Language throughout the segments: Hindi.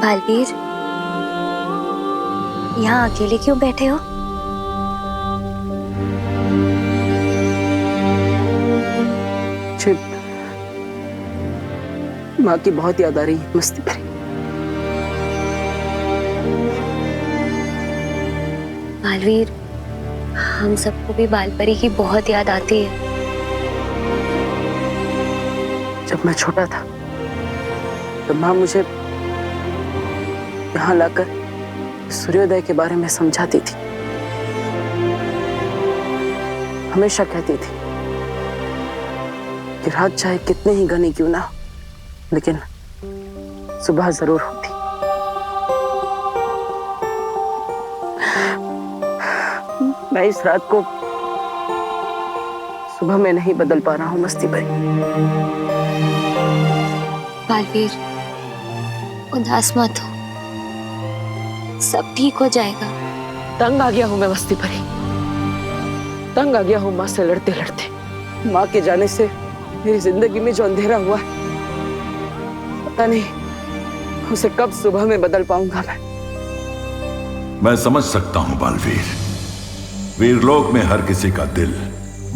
बालवीर, यहाँ अकेले क्यों बैठे हो? माँ की बहुत याद आ रही है मस्ती परी। बालवीर, हम सबको भी बालपरी की बहुत याद आती है। जब मैं छोटा था तो माँ मुझे यहाँ लाकर सूर्योदय के बारे में समझाती थी। हमेशा कहती थी कि रात चाहे कितने ही घनी क्यों ना हो, लेकिन सुबह जरूर होती। मैं इस रात को सुबह में नहीं बदल पा रहा हूँ मस्ती परी। बालवीर, उदास मत हो, सब ठीक हो जाएगा। तंग आ गया हूँ मैं मस्ती परी, तंग आ गया हूँ माँ से लड़ते लड़ते। माँ के जाने से मेरी जिंदगी में जो अंधेरा हुआ है, पता नहीं उसे कब सुबह में बदल पाऊंगा मैं समझ सकता हूँ बालवीर। वीरलोक में हर किसी का दिल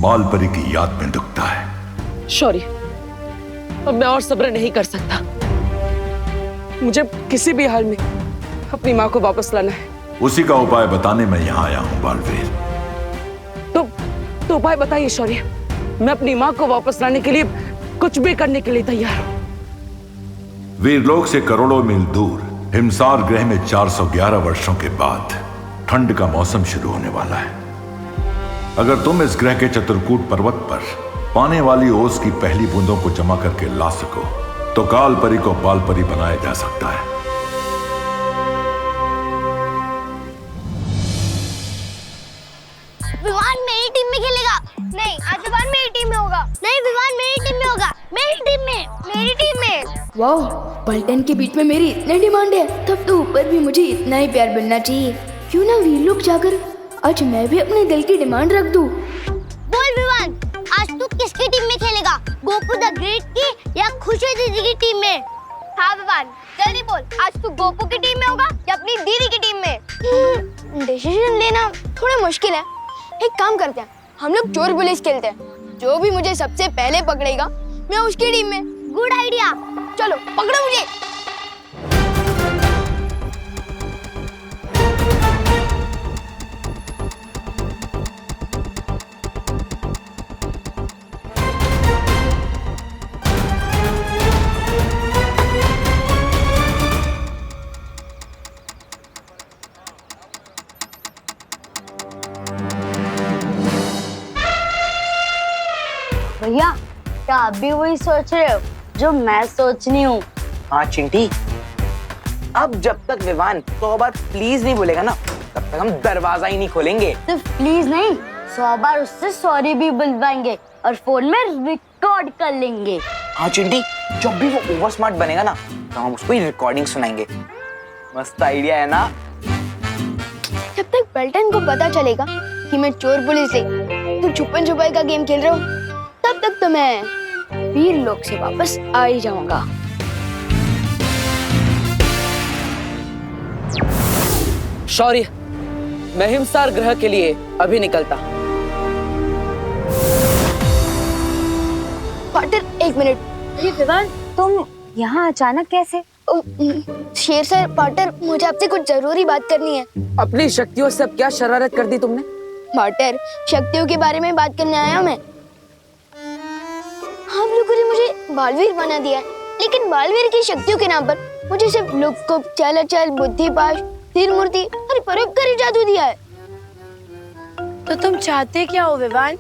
बालपरी की याद में दुखता है। शौर्य, अब मैं और सब्र नहीं कर सकता। मुझे किसी भी हाल में अपनी माँ को वापस लाना है। उसी का उपाय बताने मैं यहाँ आया हूँ बालवीर। तो उपाय बताइए शौर्य। मैं अपनी माँ को वापस लाने के लिए कुछ भी करने के लिए तैयार हूँ। वीरलोक से करोड़ों मील दूर हिमसार ग्रह में 411 वर्षों के बाद ठंड का मौसम शुरू होने वाला है। अगर तुम इस ग्रह के चित्रकूट पर्वत पर पाने वाली ओस की पहली बूंदों को जमा करके ला सको तो कालपरी को बालपरी बनाया जा सकता है। विवान मेरी टीम में खेलेगा। नहीं, आज विवान मेरी टीम में होगा। नहीं, विवान मेरी टीम में होगा। मेरी टीम में, मेरी टीम में। वाह, पलटन के बीच में मेरी इतनी डिमांड है, तब तो ऊपर भी मुझे इतना ही प्यार मिलना चाहिए। क्यों ना वीरलोक जाकर आज मैं भी अपने दिल की डिमांड रख दूं। बोल विवान, आज तू किसकी टीम में खेलेगा? गोपू द ग्रेट की या खुशी दीदी की टीम में? हाँ विवान, जल्दी बोल, आज तू गोपू की टीम में होगा या अपनी दीदी की टीम में? डिसीजन लेना थोड़ा मुश्किल है। एक काम करते हैं, हम लोग चोर पुलिस खेलते हैं। जो भी मुझे सबसे पहले पकड़ेगा मैं उसकी टीम में। Good idea. चलो पकड़ो मुझे। भैया, क्या आप भी वही सोच रहे हो जो मैं सोच रही हूँ? हाँ चिंटी, अब जब तक विवान 100 बार प्लीज नहीं बोलेगा ना, तब तक हम दरवाजा ही नहीं खोलेंगे। सिर्फ प्लीज नहीं, 100 बार उससे सॉरी भी बुलवाएंगे और फोन में रिकॉर्ड कर लेंगे। हाँ चिंटी, जब भी वो ओवर स्मार्ट बनेगा ना, तो हम उसको ही रिकॉर्डिंग सुनाएंगे। मस्त आइडिया है ना? जब तक पलटन को पता चलेगा कि मैं चोर पुलिस नहीं, तो छुपन छुपाई का गेम खेल रहा हूँ, तब तक तो मैं वीरलोक से वापस आ ही जाऊंगा। शौर्य, मैं हिमसार ग्रह के लिए अभी निकलता। पार्टनर, एक मिनट। अरे विवान, तुम यहाँ अचानक कैसे? शेर सर, पार्टनर, मुझे आपसे कुछ जरूरी बात करनी है। अपनी शक्तियों से अब क्या शरारत कर दी तुमने? पार्टनर, शक्तियों के बारे में बात करने आया मैं। आप लोगों ने मुझे बालवीर बना दिया है, लेकिन बालवीर की शक्तियों के नाम पर मुझे सिर्फ लुक-कुप, चल-चल, बुद्धिपाश, तीर मूर्ति और परोपकारी जादू दिया है। तो तुम चाहते क्या हो विवान?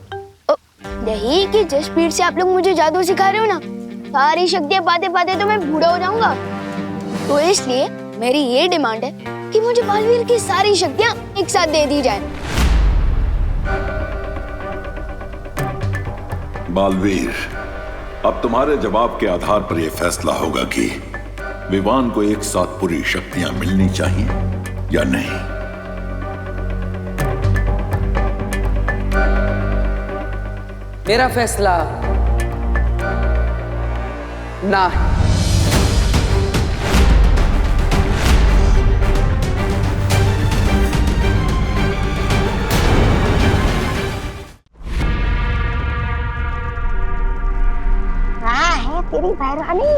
यही कि जिस स्पीड से आप लोग मुझे जादू सिखा रहे हो ना, सारी शक्तियाँ पाते पाते तो मैं बूढ़ा हो जाऊंगा। तो इसलिए मेरी ये डिमांड है कि मुझे बालवीर की सारी शक्तियाँ एक साथ दे दी जाए। बालवीर, अब तुम्हारे जवाब के आधार पर यह फैसला होगा कि विवान को एक साथ पूरी शक्तियां मिलनी चाहिए या नहीं। मेरा फैसला ना है। तेरी मेहरबानी।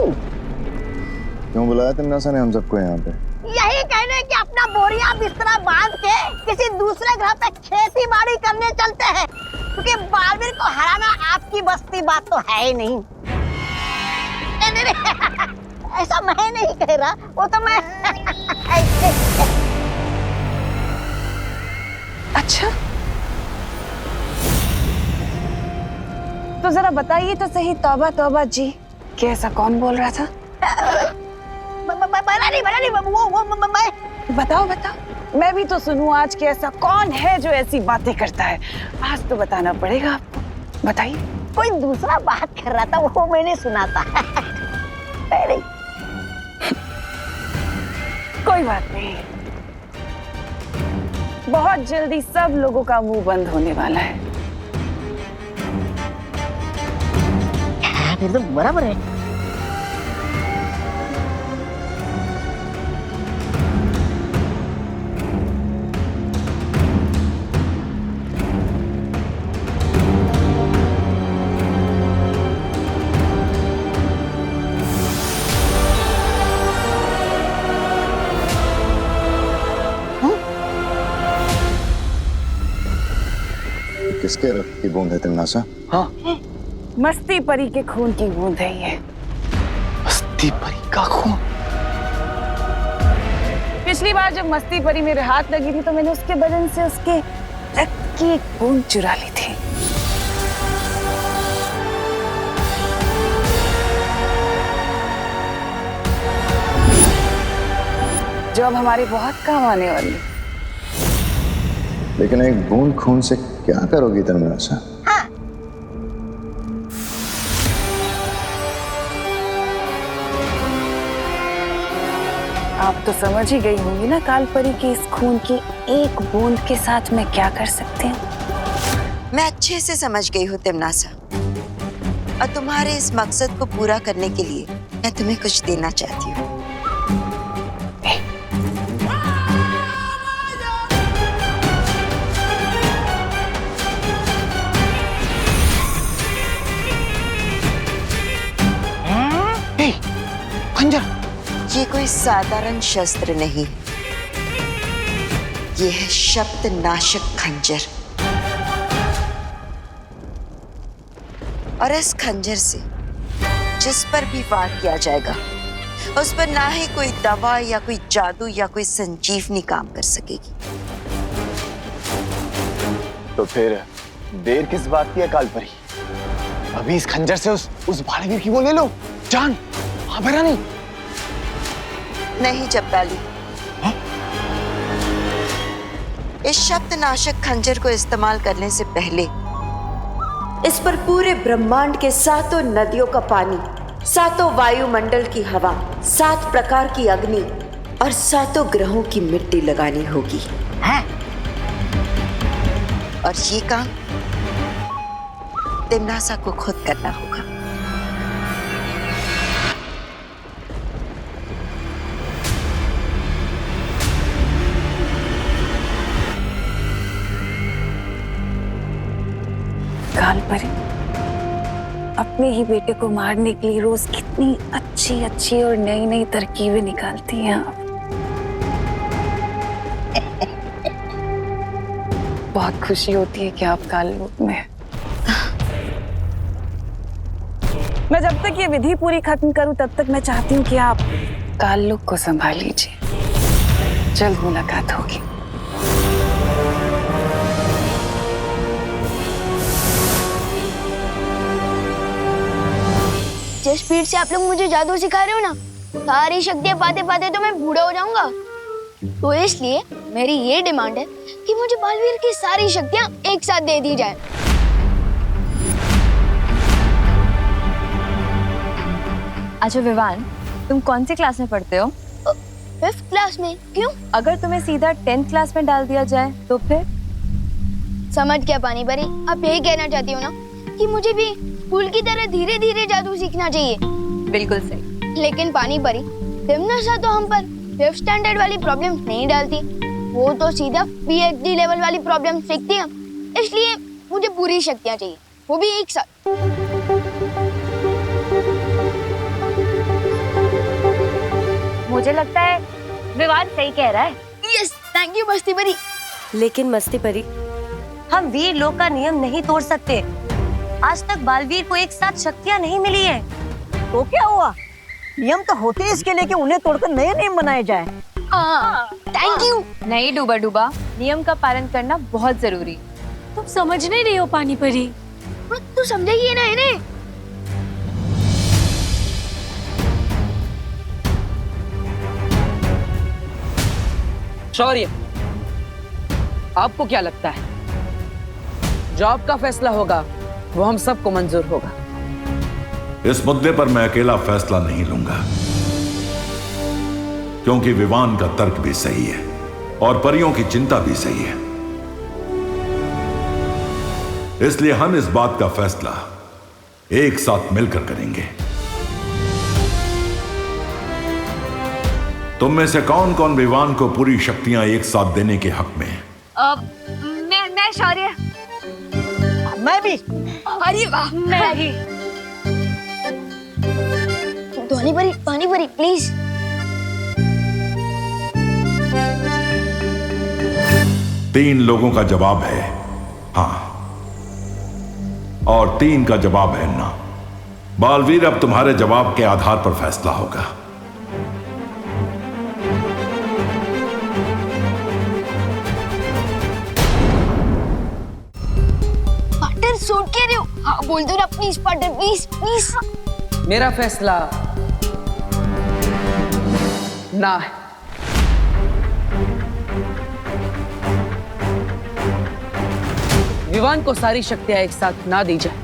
क्यों बुलाया तिमनासा ने हम सबको यहाँ पे? यही कहने कि अपना बोरिया बिस्तरा बांध के किसी दूसरे ग्रह पे खेती बाड़ी करने चलते हैं, क्योंकि बालवीर को हराना आपकी बस की बात तो है ही नहीं। नहीं, ऐसा मैं नहीं कह रहा, वो तो मैं अच्छा, तो जरा बताइए तो सही तौबा तौबा जी, कि ऐसा कौन बोल रहा था? बना नहीं वो मैं बताओ बताओ, मैं भी तो सुनूं आज कि ऐसा कौन है जो ऐसी बातें करता है। आज तो बताना पड़ेगा आपको, बताइए। कोई दूसरा बात कर रहा था, वो मैंने सुना था। नहीं। कोई बात नहीं, बहुत जल्दी सब लोगों का मुंह बंद होने वाला है। फिर तो बराबर है। किसके रक्त की बूंद है तिमनासा? हाँ, मस्ती परी के खून की बूंद है ये। मस्ती परी का खून? पिछली बार जब मस्ती परी मेरे हाथ लगी थी तो मैंने उसके बदन से उसके रक्त की एक बूंद चुरा ली थी। जो अब हमारे बहुत काम आने वाली है। लेकिन एक बूंद खून से क्या करोगी तिमनासा? आप तो समझ ही गई होंगी ना काल परी की इस खून की एक बूंद के साथ मैं क्या कर सकती हूँ। मैं अच्छे से समझ गई हूँ तिमनासा, और तुम्हारे इस मकसद को पूरा करने के लिए मैं तुम्हें कुछ देना चाहती हूँ। खंजर? ये कोई साधारण शस्त्र नहीं है, ये है शब्द नाशक खंजर। और इस खंजर से जिस पर भी वार किया जाएगा उस पर ना ही कोई दवा या कोई जादू या कोई संजीवनी काम कर सकेगी। तो फिर देर किस बात की है काल परी? अभी इस खंजर से उस बालवीर की वो ले लो जान। हाँ भरा नहीं जब्बाली, इस शब्द नाशक खंजर को इस्तेमाल करने से पहले इस पर पूरे ब्रह्मांड के 7 नदियों का पानी, 7 वायुमंडल की हवा, 7 प्रकार की अग्नि और 7 ग्रहों की मिट्टी लगानी होगी। है? और ये काम तिमनासा को खुद करना होगा। काल परी अपने ही बेटे को मारने के लिए रोज कितनी अच्छी अच्छी और नई नई तरकीबें निकालती हैं आप। बहुत खुशी होती है कि आप काल रूप में हैं। मैं जब तक ये विधि पूरी खत्म करूं तब तक मैं चाहती हूँ कि आप काल लोक को संभाल लीजिए। जल्द मुलाकात होगी। जिस स्पीड से आप लोग मुझे जादू सिखा रहे हो ना, सारी शक्तियां पाते पाते तो मैं बूढ़ा हो जाऊंगा। तो इसलिए मेरी ये डिमांड है कि मुझे बालवीर की सारी शक्तियां एक साथ दे दी जाए। अच्छा विवान, तुम कौन सी क्लास में पढ़ते हो? 5th क्लास में। क्यों? अगर तुम्हें सीधा 10th क्लास में डाल दिया जाए तो फिर? समझ क्या पानी परी, आप यही कहना चाहती हो ना कि मुझे भी स्कूल की तरह धीरे धीरे जादू सीखना चाहिए? बिल्कुल सही। लेकिन पानी परी, तिमनासा तो हम पर 5th स्टैंडर्ड वाली प्रॉब्लम नहीं डालती, वो तो सीधा PhD लेवल वाली प्रॉब्लम सीखती है। इसलिए मुझे पूरी शक्तियाँ चाहिए, वो भी एक साथ। मुझे लगता है विवान सही कह रहा है। यस, थैंक यू मस्ती परी। लेकिन मस्ती परी, हम वीर लोक का नियम नहीं तोड़ सकते। आज तक बालवीर को एक साथ शक्तियाँ नहीं मिली है। तो क्या हुआ? नियम तो होते हैं इसके लिए कि उन्हें तोड़कर नए नियम बनाए जाए। Thank you. नहीं डूबा डूबा, नियम का पालन करना बहुत जरूरी। तुम समझ नहीं रही हो पानी परी। तू समझेगी ना इन्हें? शौर्य, आपको क्या लगता है जो आपका फैसला होगा वो हम सबको मंजूर होगा? इस मुद्दे पर मैं अकेला फैसला नहीं लूंगा, क्योंकि विवान का तर्क भी सही है और परियों की चिंता भी सही है। इसलिए हम इस बात का फैसला एक साथ मिलकर करेंगे। तुम में से कौन कौन विवान को पूरी शक्तियां एक साथ देने के हक में है? मैं शौर्य। मैं भी। अरे वाह, मैं भी। पानी परी प्लीज। तीन लोगों का जवाब है हाँ और 3 का जवाब है ना। बालवीर, अब तुम्हारे जवाब के आधार पर फैसला होगा। पार्टनर सूट कह रहे हो? हाँ बोल दो ना प्लीज पार्टनर, प्लीज प्लीज। मेरा फैसला ना है। विवान को सारी शक्तियां एक साथ ना दी जाए,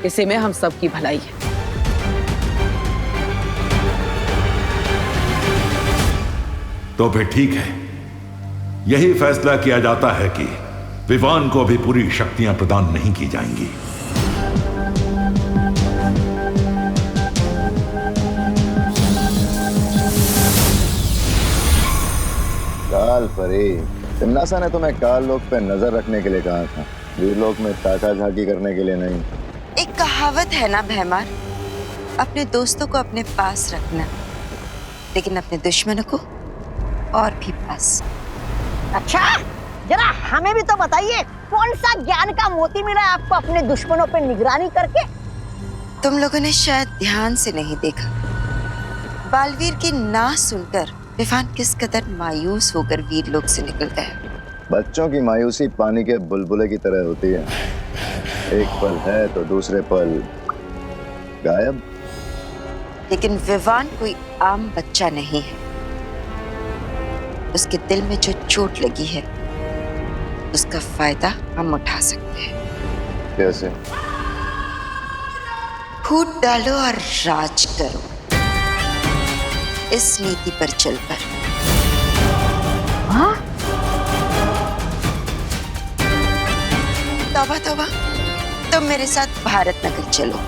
इसी में हम सबकी भलाई है। तो फिर ठीक है, यही फैसला किया जाता है कि विवान को भी पूरी शक्तियां प्रदान नहीं की जाएंगी। काल परी, तिमनासा ने तुम्हें काल लोक पे नजर रखने के लिए कहा था, वीरलोक में ताका झाकी करने के लिए नहीं। एक कहावत है ना भैमार, अपने दोस्तों को अपने पास रखना, लेकिन अपने दुश्मनों को और भी पास। अच्छा, जरा हमें भी तो बताइए, कौन सा ज्ञान का मोती मिला है आपको अपने दुश्मनों पे निगरानी करके? तुम लोगों ने शायद ध्यान से नहीं देखा। बालवीर की ना सुनकर विवान किस कदर मायूस होकर वीरलोक से निकल गया। बच्चों की मायूसी पानी के बुलबुले की तरह होती है, एक पल है तो दूसरे पल गायब। लेकिन विवान कोई आम बच्चा नहीं है। उसके दिल में जो चोट लगी है उसका फायदा हम उठा सकते हैं। कैसे? फूट डालो और राज करो, इस नीति पर चलकर। हाँ? तौबा तौबा, तुम मेरे साथ भारत नगर चलो।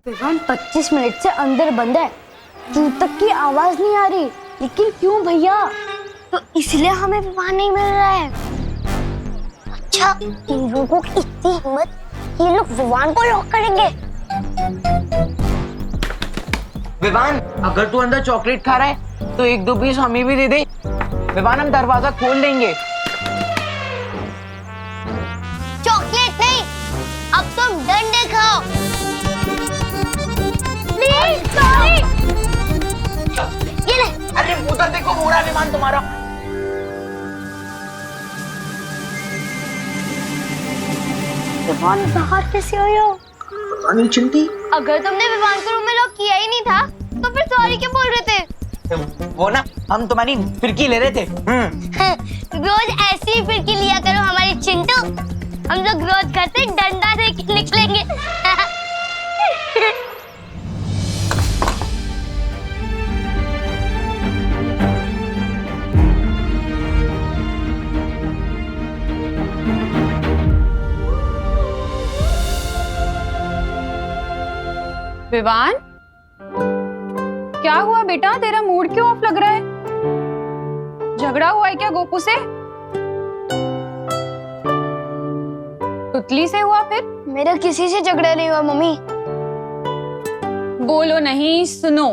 विवान 25 मिनट से अंदर बंद है, जूं तक की आवाज नहीं आ रही। लेकिन क्यों भैया? तो इसलिए हमें विवान नहीं मिल रहा है। अच्छा, इन लोगों की इतनी हिम्मत, ये लोग विवान को लॉक करेंगे। विवान, अगर तू अंदर चॉकलेट खा रहा है तो 1-2 पीस हमें भी दे दे। विवान, हम दरवाजा खोल देंगे। चॉकलेट नहीं, अब तुम डंडे खाओ। Please sorry. ये ले। अरे उधर देखो, मुड़ा विमान तुम्हारा। विवान बाहर कैसे आया? अनिल चिंटी, अगर तुमने विवान को रूम में लॉक किया ही नहीं था तो फिर सॉरी क्यों बोल रहे थे? वो ना, हम तुम्हारी फिरकी ले रहे थे। रोज ऐसी ही फिरकी लिया करो हमारी चिंटू। हम लोग रोज घर से डंडा लेके निकलेंगे। विवान, क्या हुआ बेटा? तेरा मूड क्यों ऑफ लग रहा है? झगड़ा हुआ है क्या गोपू से? तुतली से हुआ फिर? मेरा किसी से झगड़ा नहीं हुआ मम्मी। बोलो नहीं, सुनो।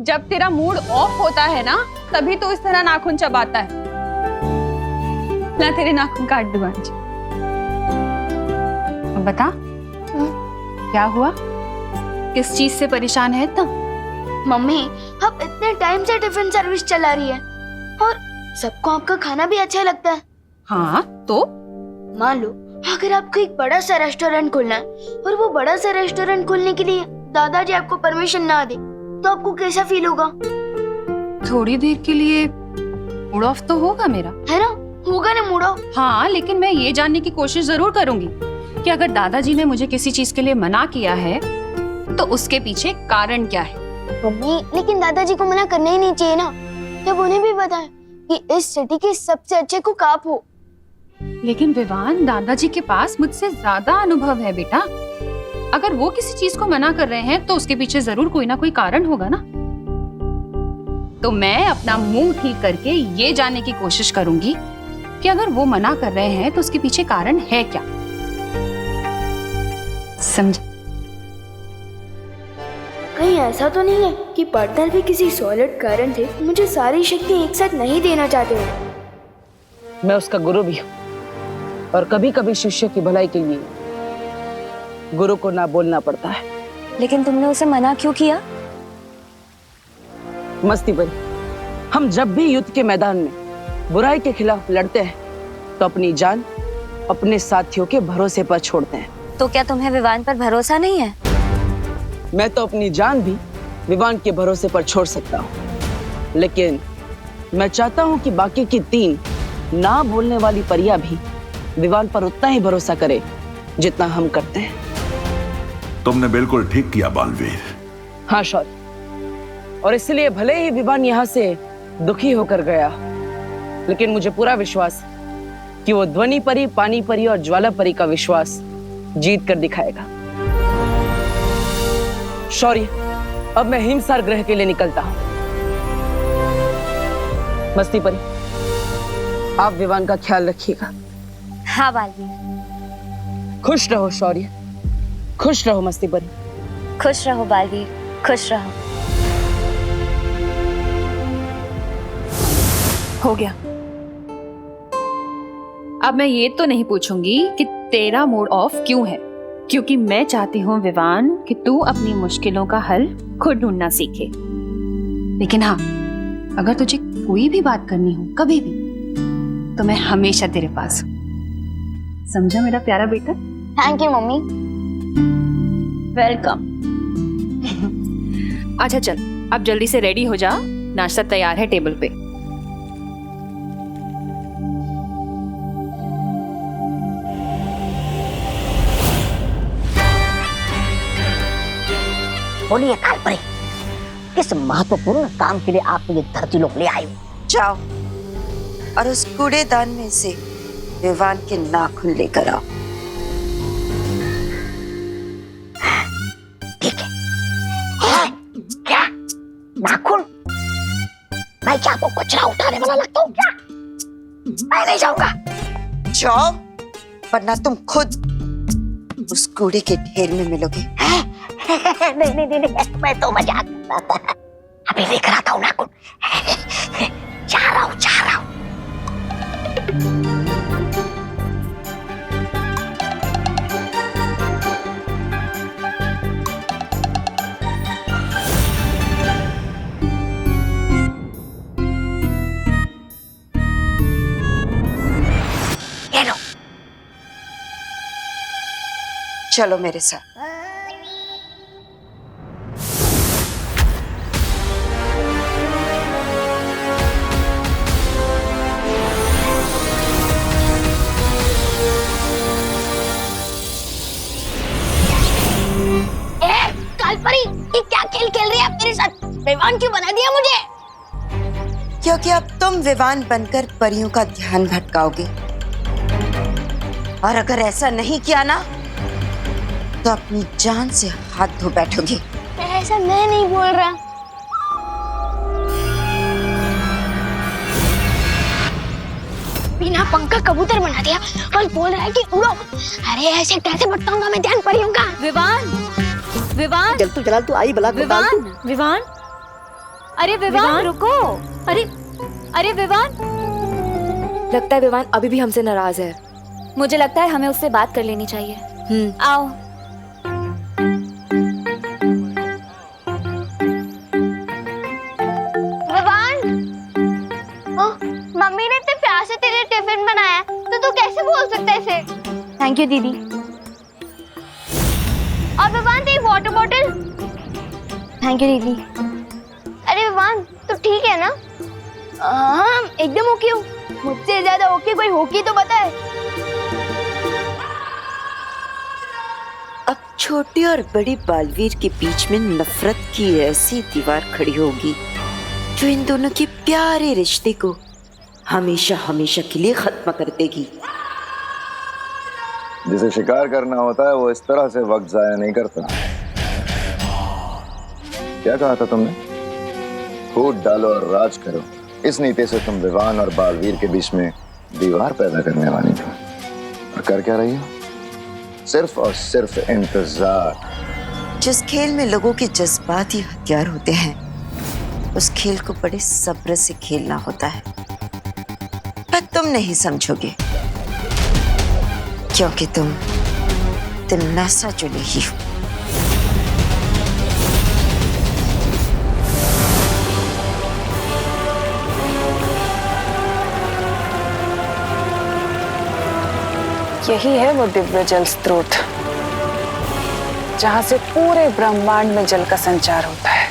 जब तेरा मूड ऑफ होता है ना, तभी तो इस तरह नाखून चबाता है। ला तेरे नाखून काट दूं आज। अब बता, क्या हुआ? किस चीज से परेशान है इतना? मम्मी, आप इतने टाइम से टिफिन सर्विस चला रही है और सबको आपका खाना भी अच्छा लगता है। हाँ तो मान लो अगर आपको एक बड़ा सा रेस्टोरेंट खोलना है और वो बड़ा सा रेस्टोरेंट खोलने के लिए दादाजी आपको परमिशन ना दे, तो आपको कैसा फील होगा? थोड़ी देर के लिए मूड ऑफ तो होगा मेरा, है ना? होगा ना मूड ऑफ। हाँ, लेकिन मैं ये जानने की कोशिश जरूर करूंगी कि अगर दादाजी ने मुझे किसी चीज के लिए मना किया है तो उसके पीछे कारण क्या है। मम्मी, लेकिन दादाजी को मना करना ही नहीं चाहिए ना, जब उन्हें भी पता है कि इस सिटी के सबसे अच्छे कुक आप हो। लेकिन विवान, दादाजी के पास मुझसे ज्यादा अनुभव है बेटा। अगर वो किसी चीज को मना कर रहे हैं तो उसके पीछे जरूर कोई ना कोई कारण होगा ना। तो मैं अपना मुंह ठीक करके ये जानने की कोशिश करूंगी कि अगर वो मना कर रहे हैं तो उसके पीछे कारण है क्या। समझे? कहीं ऐसा तो नहीं है कि पार्टनर भी किसी सॉलिड कारण से मुझे सारी शक्ति एक साथ नहीं देना चाहते हो। मैं उसका गुरु भी हूँ और कभी कभी शिष्य की भलाई के लिए गुरु को ना बोलना पड़ता है। लेकिन तुमने उसे मना क्यों किया? मस्ती बनी, हम जब भी युद्ध के मैदान में बुराई के खिलाफ लड़ते हैं तो अपनी जान अपने साथियों के भरोसे पर छोड़ते हैं। तो क्या तुम्हें विवान पर भरोसा नहीं है? मैं तो अपनी जान भी विवान के भरोसे पर छोड़ सकता हूँ, लेकिन मैं चाहता हूँ कि बाकी की 3 ना बोलने वाली परियां भी विवान पर उतना ही भरोसा करे जितना हम करते हैं। तुमने बिल्कुल ठीक किया बालवीर। हाँ शौर्य, और इसलिए भले ही विवान यहाँ से दुखी होकर गया, लेकिन मुझे पूरा विश्वास कि वो ध्वनि परी, पानी परी और ज्वाला परी का विश्वास जीत कर दिखाएगा। शौर्य, अब मैं हिमसार ग्रह के लिए निकलता हूं। मस्ती परी, आप विवान का ख्याल रखिएगा। हाँ बालवीर। खुश रहो शौर्य, खुश रहो मस्ती परी। खुश रहो बालवीर, खुश रहो। हो गया। अब मैं ये तो नहीं पूछूंगी कि तेरा मूड ऑफ क्यों है, क्योंकि मैं चाहती हूँ विवान कि तू अपनी मुश्किलों का हल खुद ढूंढना सीखे। लेकिन हाँ, अगर तुझे कोई भी बात करनी हो कभी भी, तो मैं हमेशा तेरे पास हूँ। समझा मेरा प्यारा बेटा? Thank you mummy. वेलकम। अच्छा चल, अब जल्दी से रेडी हो जा, नाश्ता तैयार है टेबल पे। बोलिए कालपरी, किस महत्वपूर्ण काम के लिए आप ये धरती लोग ले आए हो? जाओ और उस कूड़ेदान में से विवान के नाखून लेकर आओ। ठीक है। क्या नाखून? मैं क्या आपको कचरा उठाने वाला लगता हूँ क्या? मैं नहीं जाऊंगा। जाओ, वरना तुम खुद उस कूड़े के ढेर में मिलोगे। नहीं, मैं तो मजाक कर रहा था। अभी लेकर आता हूँ नाखून। जा रहा हूँ। ये लो। चलो मेरे साथ। कालपरी, ये क्या खेल खेल रही है आप मेरे साथ? विवान क्यों बना दिया मुझे? क्योंकि अब तुम विवान बनकर परियों का ध्यान भटकाओगे, और अगर ऐसा नहीं किया ना तो अपनी जान से हाथ धो बैठोगी। ऐसा मैं नहीं बोल रहा। बिना पंखा का कबूतर बना दिया और बोल रहा है कि उड़ो। अरे ऐसे कैसे भटकाऊंगा मैं ध्यान परियों का। विवान, विवान, जल तू आई बला विवान, विवान, अरे विवान रुको। अरे विवान, लगता है विवान अभी भी हमसे नाराज है। मुझे लगता है हमें उससे बात कर लेनी चाहिए। आओ। मम्मी ने इतने प्यार से तेरे टिफिन बनाया तो तू कैसे बोल सकता है इसे? थैंक यू दीदी। और विवान तेरी वाटर बॉटल। थैंक यू दीदी। अरे विवान तू ठीक है ना? हाँ एकदम ओके हूँ। मुझसे ज्यादा ओके कोई होगी तो बताए। अब छोटी और बड़ी बालवीर के बीच में नफरत की ऐसी दीवार खड़ी होगी जो इन दोनों के प्यारे रिश्ते को हमेशा हमेशा के लिए खत्म कर देगी। जिसे शिकार करना होता है वो इस तरह से वक्त जाया नहीं करता। क्या कहा था तुमने? फूट डालो और राज करो। इस नीति से तुम विवान और बालवीर के बीच में दीवार पैदा करने वाली थी। और कर क्या रही हो? सिर्फ और सिर्फ इंतजार। जिस खेल में लोगों के जज्बात ही हथियार होते हैं उस खेल को बड़े सब्र से खेलना होता है, पर तुम नहीं समझोगे क्योंकि तुम तिमनासा जो नहीं हो। यही है वो दिव्य जल स्रोत जहां से पूरे ब्रह्मांड में जल का संचार होता है।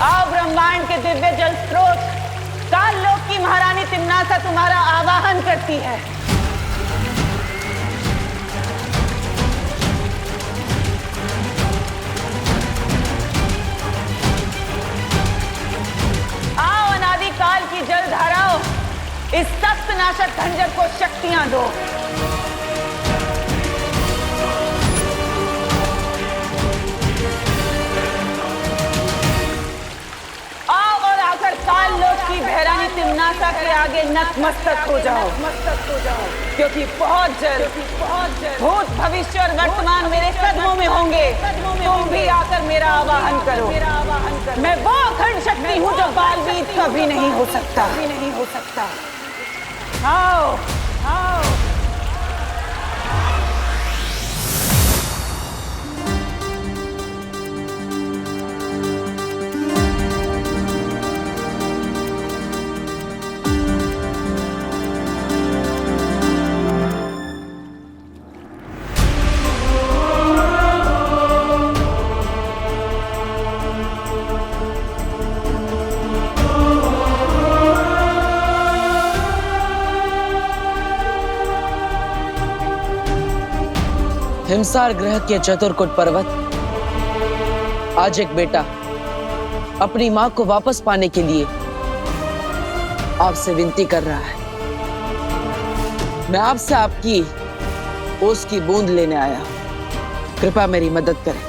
आओ ब्रह्मांड के दिव्य जल स्रोत, काल लोक की महारानी तिम्नासा तुम्हारा आवाहन करती है। आओ अनादि काल की जल धाराओं, इस सख्त नाशक खंजर को शक्तियां दो। काल लोक की भैरानी तिम्नासा के आगे नतमस्तक हो जाओ, क्योंकि बहुत जल्द भूत भविष्य और वर्तमान मेरे कदमों में होंगे। तुम भी आकर मेरा आवाहन करो। मैं वो अखंड शक्ति हूँ जो बालवीर कभी नहीं हो सकता। आओ आओ। हिमसार ग्रह के चतुर्कुट पर्वत आज एक बेटा अपनी मां को वापस पाने के लिए आपसे विनती कर रहा है। मैं आपसे आपकी ओस की बूंद लेने आया। कृपया मेरी मदद करें।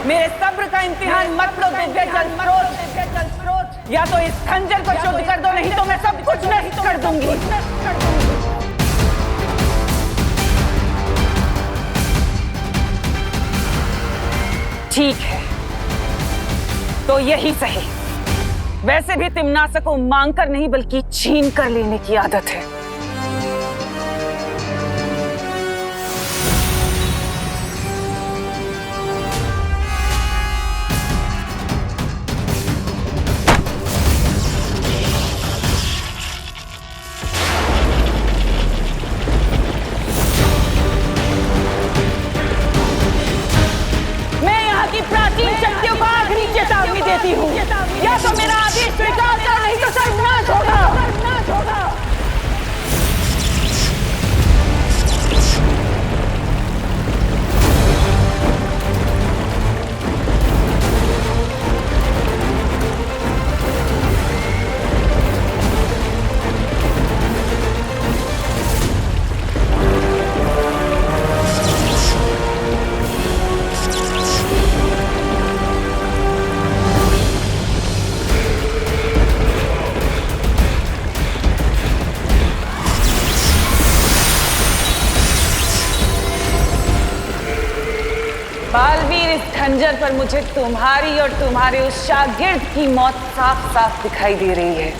मेरे सब्र का इम्तिहान मत लो दिव्य जल स्रोत। या तो इस खंजर को शुद्ध कर दो, नहीं तो मैं सब कुछ नष्ट कर दूंगी। ठीक है, तो यही सही। वैसे भी तिम्नासा को मांग कर नहीं बल्कि छीन कर लेने की आदत है। प्राचीन शक्तियों को आखिरी चेतावनी देती हूँ, या तो मेरा आदेश स्वीकार कर, नहीं तो सर्वनाश होगा। बालवीर, इस खंजर पर मुझे तुम्हारी और तुम्हारे उस शागिर्द की मौत साफ साफ दिखाई दे रही है।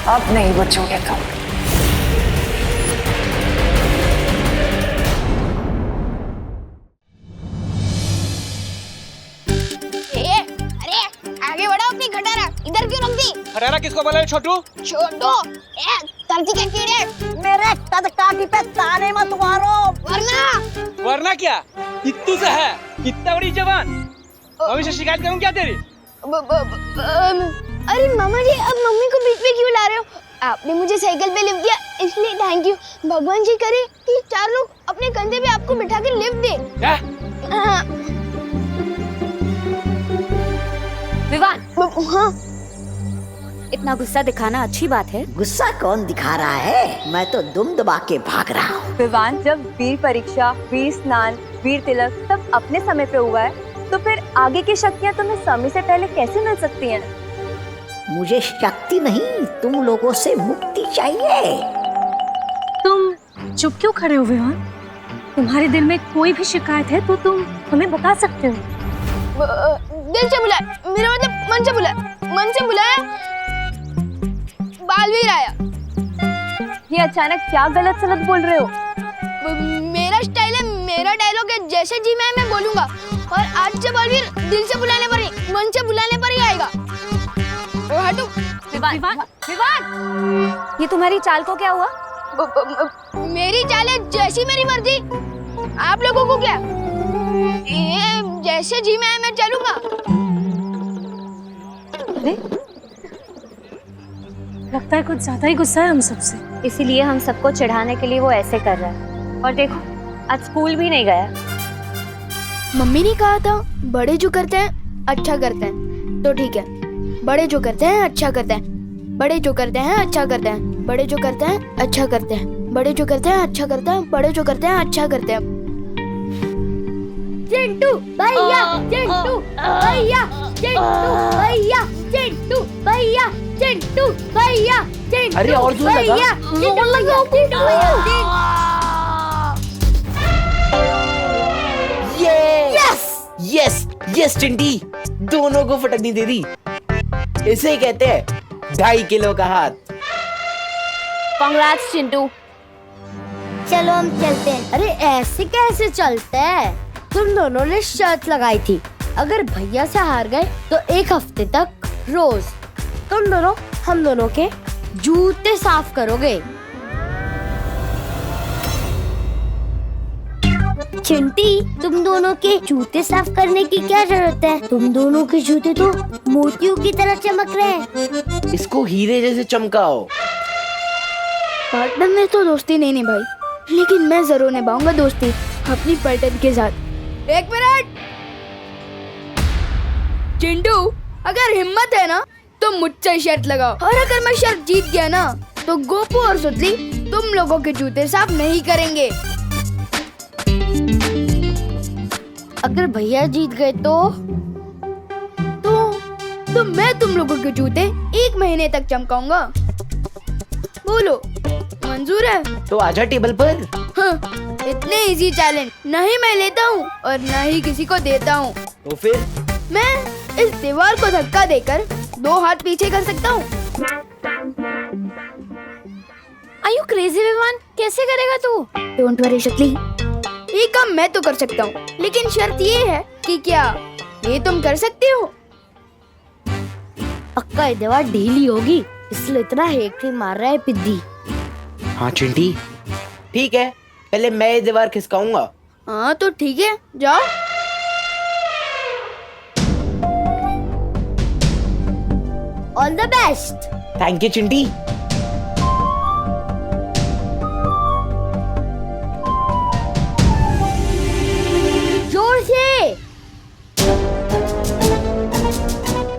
अब नहीं बचोगे तुम। अरे आगे बढ़ो अपनी खटारा, इधर क्यों रख दी? खटारा किसको बोला है छोटू? छोटू, धरती के कीड़े मेरे कदकाठी पे ताने मत मारो, वरना क्या? कित्तू से है, कितना बड़ी जवान। भविष्य शिकायत करूं क्या तेरी? अरे मामा जी, अब मम्मी को बीच में क्यों ला रहे हो? आपने मुझे साइकिल पे लिफ्ट दिया, इसलिए थैंक यू। भगवान जी करे कि चार लोग अपने कंधे पे आपको बिठा के लिफ्ट दे। क्या? विवान, हाँ, इतना गुस्सा दिखाना अच्छी बात है? गुस्सा कौन दिखा रहा है? मैं तो दुम दबा के भाग रहा हूँ। विवान, जब वीर परीक्षा, वीर स्नान, वीर तिलक सब अपने समय पे हुआ है, तो फिर आगे की शक्तियाँ तुम्हें समय से पहले कैसे मिल सकती हैं? मुझे शक्ति नहीं, तुम लोगों से मुक्ति चाहिए। तुम चुप क्यों खड़े हो विवान? तुम्हारे दिल में कोई भी शिकायत है तो तुम हमें बता सकते हो। दिल से बुलाया, मेरा मतलब मन से बुलाया, मन से बुलाया। बालवीर आया। ये अचानक क्या गलत सलत बोल रहे हो? मेरा स्टाइल है, मेरा डायलॉग है, जैसे जी मैं बोलूंगा। और आज से बालवीर दिल से बुलाने पर नहीं, मन से बुलाने पर ही आएगा। हटो। विवान, विवान, ये तुम्हारी चाल को क्या हुआ? मेरी चाल है जैसी मेरी मर्जी। आप लोगों को क्या? ये जैसे जी मैं चलूंगा। अरे लगता है कुछ ज्यादा ही गुस्सा है हम सबसे, इसीलिए हम सबको चिढ़ाने के लिए वो ऐसे कर रहा है। और देखो, आज स्कूल भी नहीं गया। मम्मी ने कहा था बड़े जो करते हैं अच्छा करते हैं, तो ठीक है। बड़े जो करते हैं अच्छा करते हैं, बड़े जो करते हैं अच्छा करते हैं, बड़े जो करते हैं अच्छा करते हैं, बड़े जो करते हैं अच्छा करते हैं, बड़े जो करते हैं अच्छा करते हैं। चिंटू भैया, चिंटू भैया, चिंटू भैया, चिंटू भैया, चिंटू भैया, चिंटू। अरे और जोर लगा, जोर लगाओ, चिंटू भैया। यस यस यस चिंटी, दोनों को फटकनी दे दी। इसे ही कहते हैं 2.5 किलो का हाथ। कांग्रेट्स चिंटू। चलो हम चलते हैं। अरे ऐसे कैसे चलते हैं? तुम दोनों ने शर्त लगाई थी, अगर भैया से हार गए तो 1 हफ्ते तक रोज तुम दोनों हम दोनों के जूते साफ करोगे। चिंटी, तुम दोनों के जूते साफ करने की क्या जरूरत है? तुम दोनों के जूते तो मोतियों की तरह चमक रहे हैं। इसको हीरे जैसे चमकाओ। पार्टनर में तो दोस्ती नहीं निभाई, लेकिन मैं जरूर निभाऊंगा दोस्ती अपनी पार्टनर के साथ। 1 मिनट। चिंटू, अगर हिम्मत है ना तो मुझसे शर्त लगाओ, और अगर मैं शर्त जीत गया ना तो गोपू और सुतली तुम लोगों के जूते साफ नहीं करेंगे। अगर भैया जीत गए तो मैं तुम लोगों के जूते 1 महीने तक चमकाऊंगा। बोलो, मंजूर है? तो आजा टेबल पर। हाँ, इतने इजी चैलेंज नहीं मैं लेता हूँ और न ही किसी को देता हूँ। तो फिर मैं इस दीवार को धक्का देकर 2 हाथ पीछे कर सकता हूँ। Are you crazy Vivaan? कैसे करेगा तू? डोंट वरी शक्ली, ये काम मैं तो कर सकता हूँ, लेकिन शर्त ये है कि क्या ये तुम कर सकते हो? पक्का ये दीवार ढीली होगी, इसलिए इतना हेक्टी मार रहा है पिद्दी। हाँ चिंटी, ठीक है, पहले मैं ये दीवार खिसकाऊंगा। हाँ तो ठीक है, जाओ। All the best. Thank you Chinti. जोर से।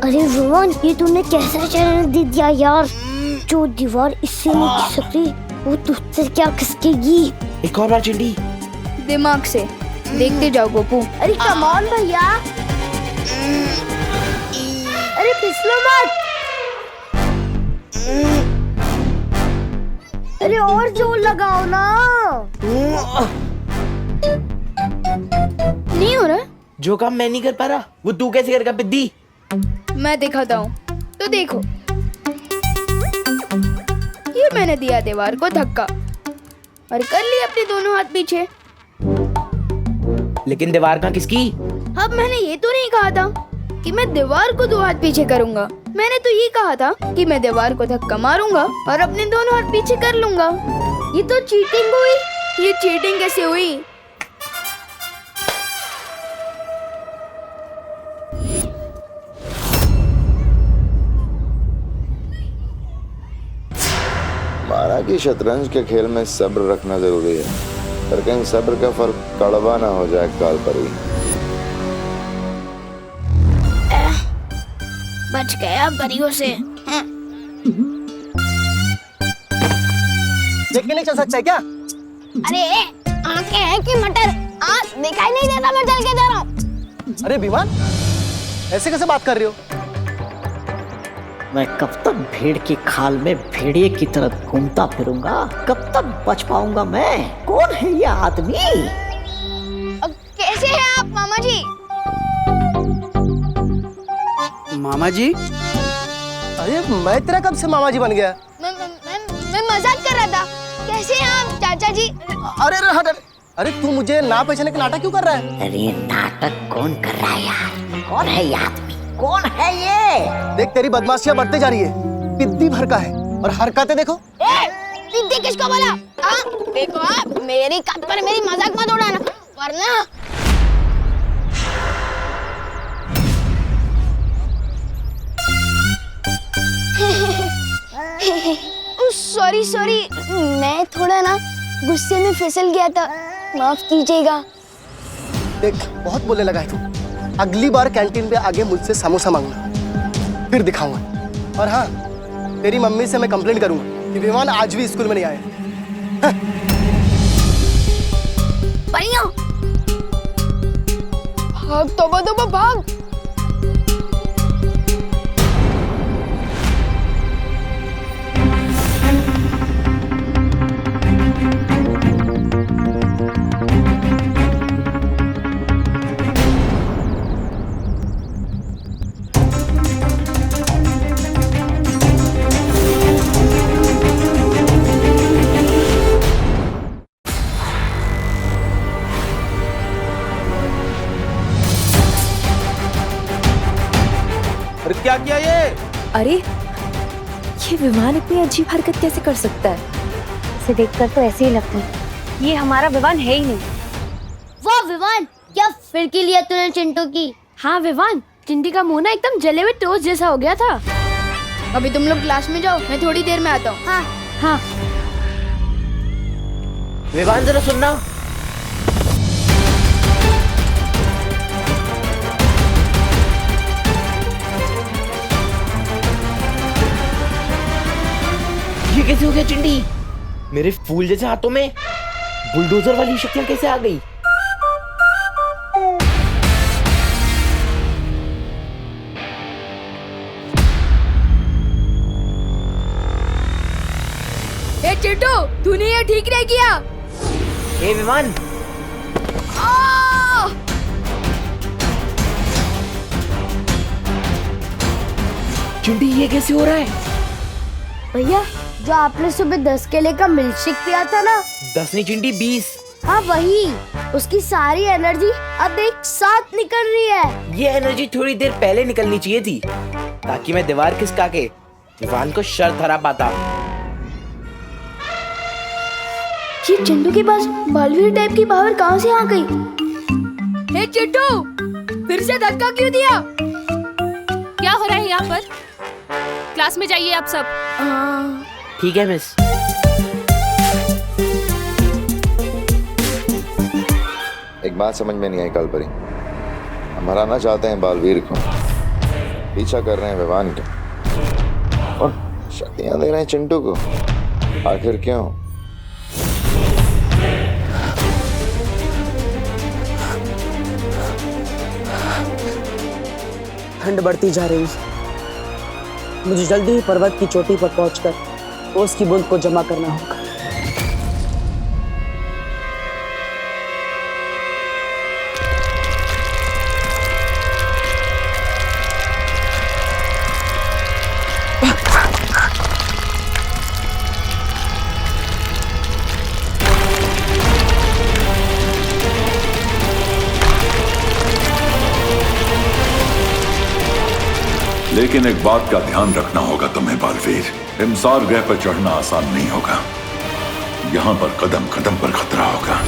अरे विवान, ये तूने कैसा चैलेंज दे दिया यार। जो दीवार इससे नहीं खिसकती वो तुझसे क्या खिसकेगी? एक और बार चिंटी। दिमाग से देखते जाओ गोपू। अरे कम ऑन भैया, अरे फिसलो मत। अरे और जोर लगाओ ना। नहीं हो रहा? जो काम मैं नहीं कर पा रहा वो तू कैसे करेगा पिद्दी? मैं दिखाता हूँ, तो देखो। ये मैंने दिया दीवार को धक्का और कर ली अपने दोनों हाथ पीछे। लेकिन दीवार कहाँ किसकी? अब मैंने ये तो नहीं कहा था कि मैं दीवार को 2 हाथ पीछे करूंगा। मैंने तो ये कहा था कि मैं दीवार को धक्का मारूंगा और अपने दोनों हाथ पीछे कर लूंगा। ये तो चीटिंग हुई। ये चीटिंग कैसे हुई? माना कि शतरंज के खेल में सब्र रखना जरूरी है, पर कहीं सब्र का फल कड़वा ना हो जाए काल पर ही। बच गया परियों से। देख के नहीं चल सकता क्या? अरे आंखें हैं कि मटर? दिखाई नहीं देता, मैं चल के दे रहा हूँ। अरे विवान, ऐसे कैसे बात कर रही हो? मैं कब तक भेड़ की खाल में भेड़िए की तरह घूमता फिरूंगा? कब तक बच पाऊंगा मैं? कौन है ये आदमी? कैसे हैं आप मामा जी? मामा जी? अरे मैं तेरा कब से मामा जी बन गया? मैं मजाक कर रहा था। कैसे हैं आप चाचा जी? अरे अरे तू मुझे ना पहचाने का नाटक क्यों कर रहा है? अरे नाटक कौन कर रहा है यार? कौन है ये आदमी? कौन है ये? देख तेरी बदमाशियां बढ़ते जा रही है। पिद्दी भर का है और हरकतें देखो। पिद्दी किसको बोला? देखो आप मेरी कद पर मेरी मजाक मत उड़ाना, वरना सॉरी, मैं थोड़ा ना गुस्से में फिसल गया था, माफ कीजिएगा। देख बहुत बोलने लगा है तू। अगली बार कैंटीन पे आगे मुझसे समोसा मांगना, फिर दिखाऊंगा। और हाँ, तेरी मम्मी से मैं कंप्लेंट करूंगा कि विमान आज भी स्कूल में नहीं आए। परियों, भाग तोबा भाग। क्या किया ये? अरे ये विमान इतनी अजीब हरकत कैसे कर सकता है? इसे देखकर तो ऐसे ही लगता है ये हमारा विमान है ही नहीं। वाह विवान, क्या फिरकी लिया तूने चिंटू की? हाँ विवान, चिंटी का मुंह ना एकदम जले हुए टोस्ट जैसा हो गया था। अभी तुम लोग क्लास में जाओ, मैं थोड़ी देर में आता हूँ। हाँ। विवान जरा सुनना। ये कैसे हो गया चिंटी? मेरे फूल जैसे हाथों में बुलडोजर वाली शक्तियां कैसे आ गई? ए चिंटू, तूने ये ठीक नहीं किया। हे विमान, चिंटी ये कैसे हो रहा है? भैया, जो आपने सुबह 10 केले का मिल्कशेक पिया था ना, 10 नहीं चिंटी 20। हाँ वही, उसकी सारी एनर्जी अब एक साथ निकल रही है। ये एनर्जी थोड़ी देर पहले निकलनी चाहिए थी, ताकि मैं दीवार खिसका के विवान को शर्त हरा पाता। ये चिंटू के पास बालवीर टाइप की पावर कहाँ से आ गई? हे चिंटू, फिर से धक्का क्यों दिया? क्या हो रहा है यहाँ पर? क्लास में जाइए आप सब। ठीक है मिस। एक बात समझ में नहीं आई कालपरी, हम हराना चाहते हैं बालवीर को, पीछा कर रहे हैं विवान के, और शक्तियां दे रहे हैं चिंटू को। आखिर क्यों? ठंड बढ़ती जा रही है। मुझे जल्दी ही पर्वत की चोटी पर पहुंचकर ओस की बूंद को जमा करना होगा। लेकिन एक बात का ध्यान रखना होगा तुम्हें बालवीर, हिमसार ग्रह पर चढ़ना आसान नहीं होगा। यहाँ पर कदम कदम पर खतरा होगा।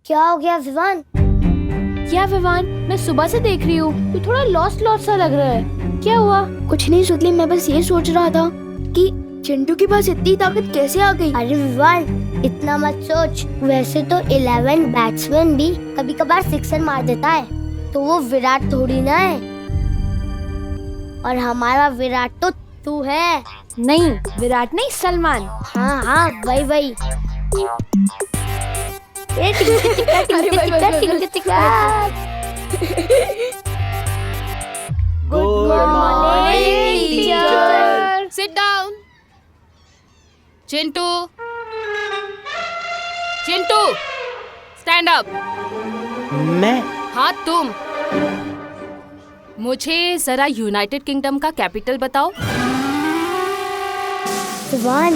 क्या हो गया विवान? क्या विवान, मैं सुबह से देख रही हूँ, तू थोड़ा लॉस्ट लॉस्ट सा लग रहा है। क्या हुआ? कुछ नहीं सुतली, मैं बस ये सोच रहा था कि चिंटू के पास इतनी ताकत कैसे आ गई। अरे विवान, इतना मत सोच। वैसे तो 11 बैट्समैन भी कभी कभार सिक्सर मार देता है, तो वो विराट थोड़ी ना है। और हमारा विराट तो तू है। नहीं, विराट नहीं, सलमान। हाँ हाँ, वही वही। Good morning teacher. Sit down. Chintu, Chintu, stand up. मैं? हाँ तुम। मुझे जरा यूनाइटेड किंगडम का कैपिटल बताओ। विवान,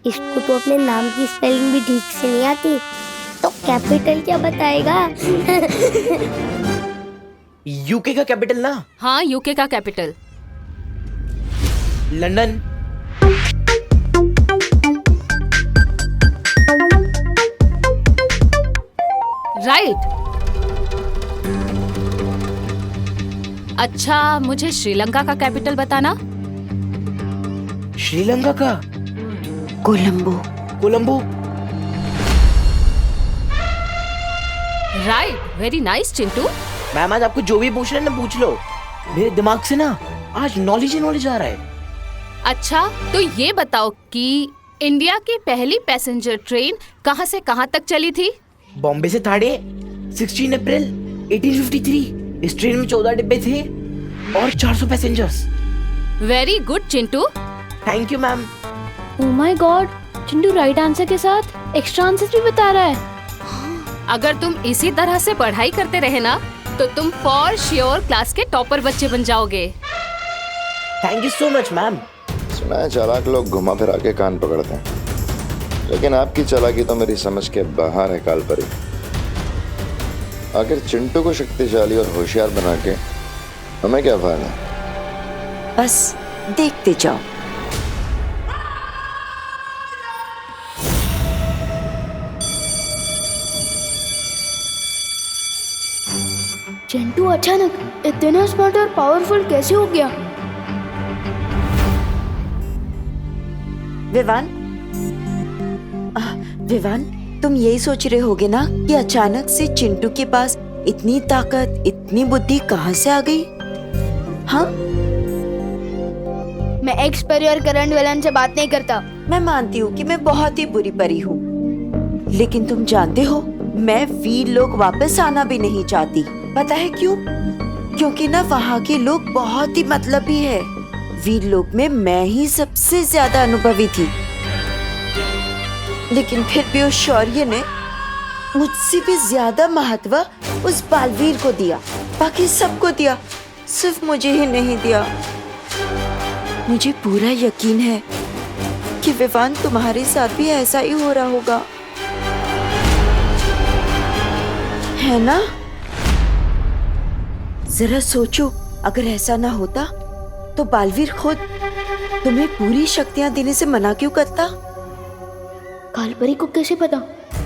इसको तो अपने नाम की स्पेलिंग भी ठीक से नहीं आती, तो कैपिटल क्या बताएगा? यूके का कैपिटल ना? हाँ, यूके का कैपिटल। लंदन। राइट। अच्छा, मुझे श्रीलंका का कैपिटल बताना। श्रीलंका का? Colombo. Colombo. Right, very nice Chintu. Ma'am, आज आपको जो भी पूछना है ना पूछ लो, मेरे दिमाग से ना आज नॉलेज ही नॉलेज आ रहा है। अच्छा, तो ये बताओ कि इंडिया की पहली पैसेंजर ट्रेन कहाँ से कहाँ तक चली थी? बॉम्बे से थाड़े 16 अप्रैल 1853। इस ट्रेन में 14 डिब्बे थे और 400 passengers. Very good Chintu. Thank you ma'am. Oh my God, Chintu right answer के साथ एक्स्ट्रा आंसर भी बता रहा है। अगर तुम इसी तरह से पढ़ाई करते रहे ना, तो तुम फॉर श्योर क्लास के टॉपर बच्चे बन जाओगे। Thank you so much ma'am. सुना है चालाक लोग घुमा फिरा के कान पकड़ते हैं, लेकिन आपकी चालाकी तो मेरी समझ के बाहर है कालपरी। आखिर चिंटू को शक्तिशाली और होशियार बना के हमें क्या फायदा? बस देखते जाओ। चिंटू अचानक इतना स्मार्ट और पावरफुल कैसे हो गया? विवान, तुम यही सोच रहे होगे ना कि अचानक से चिंटू के पास इतनी ताकत, इतनी बुद्धि कहाँ से आ गई? हाँ, मैं एक्स परी और करंट विलन से बात नहीं करता। मैं मानती हूँ कि मैं बहुत ही बुरी परी हूँ, लेकिन तुम जानते हो मैं वीर लोग वापस आना भी नहीं चाहती। पता है क्यों? क्योंकि ना वहाँ के लोग बहुत ही मतलबी है। वीर लोग में मैं ही सबसे ज्यादा अनुभवी थी, लेकिन फिर भी उस शौर्य ने मुझसे भी ज्यादा महत्व उस बालवीर को दिया। बाकी सबको दिया, सिर्फ मुझे ही नहीं दिया। मुझे पूरा यकीन है कि विवान तुम्हारे साथ भी ऐसा ही हो रहा होगा, है ना? जरा सोचो, अगर ऐसा ना होता तो बालवीर खुद तुम्हें पूरी शक्तियां देने से मना क्यों करता? कालपरी को कैसे पता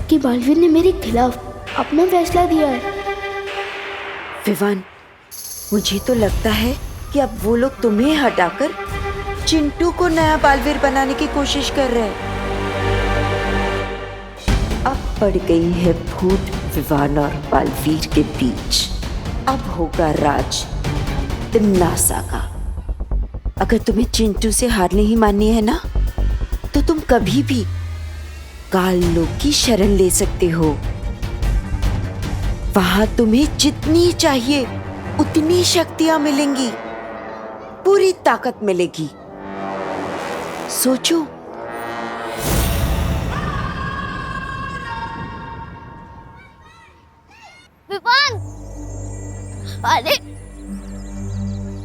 कि बालवीर ने मेरे खिलाफ अपना फैसला दिया है? विवान, मुझे तो लगता है कि अब वो लोग तुम्हें हटाकर चिंटू को नया बालवीर बनाने की कोशिश कर रहे हैं। अब पड़ गई है फूट विवान और बालवीर के बीच। अब होगा राज तिमनासा का। अगर तुम्हें चिंटू से हार नहीं माननी है ना, तो तुम कभी भी काल लोक की शरण ले सकते हो। वहां तुम्हें जितनी चाहिए उतनी शक्तियां मिलेंगी, पूरी ताकत मिलेगी। सोचो। विवान, अरे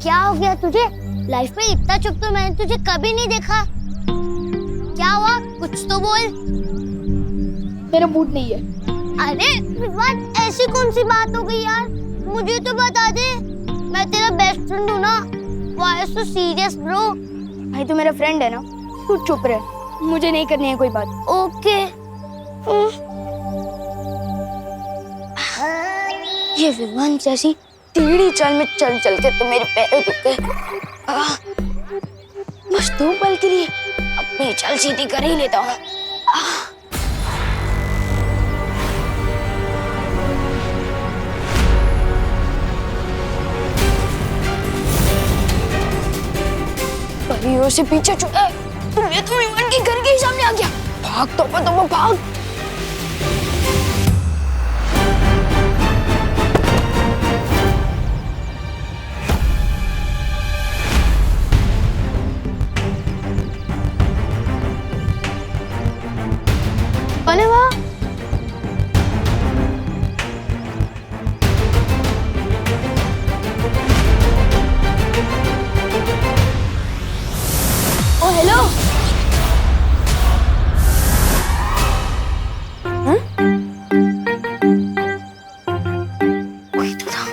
क्या हो गया तुझे? लाइफ में इतना चुप तो मैंने तुझे कभी नहीं देखा। क्या हुआ? कुछ तो बोल। मेरा मूड नहीं है। अरे विवान, ऐसी कौन सी बात हो गई यार? मुझे तो बता दे, मैं तेरा बेस्ट फ्रेंड हूँ ना। Why so serious bro? भाई तो मेरा फ्रेंड है ना, तू चुप रह, मुझे नहीं करनी है कोई बात। ओके। ये विवान जैसी टेढ़ी चाल में चल चल के तो मेरे पैर दुख गए। बस 2 पल के लिए अपनी चाल सीधी कर ही लेता हूँ। परियों से पीछे छुड़ा है, ये तो विवान के घर के ही सामने आ गया। भाग तो भाग। अरे वाह, ओ हेलो। वही तो था।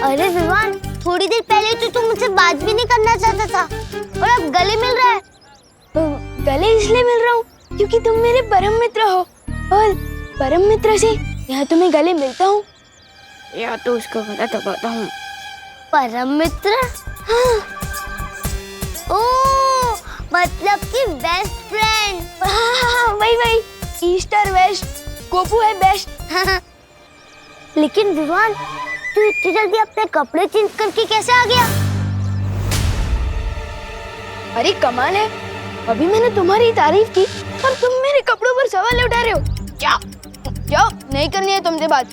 अरे विवान, थोड़ी देर पहले तो तुम मुझसे बात भी नहीं करना चाहता था और अब गले मिल रहा है। गले इसलिए मिल रहा हूँ क्योंकि तुम मेरे परम मित्र हो, और परम मित्र से या तो मैं गले मिलता हूँ या तो उसका गला दबाता हूँ। परम मित्र? हाँ। ओह, मतलब कि बेस्ट फ्रेंड। हाँ, वही ईस्ट और वेस्ट, गोपू है बेस्ट। लेकिन विवान, तू इतनी जल्दी अपने कपड़े चेंज करके कैसे आ गया? अरे कमाल है, अभी मैंने तुम्हारी तारीफ की और तुम मेरे कपड़ों पर सवाल उठा रहे हो। जाओ, नहीं करनी है तुमसे बात।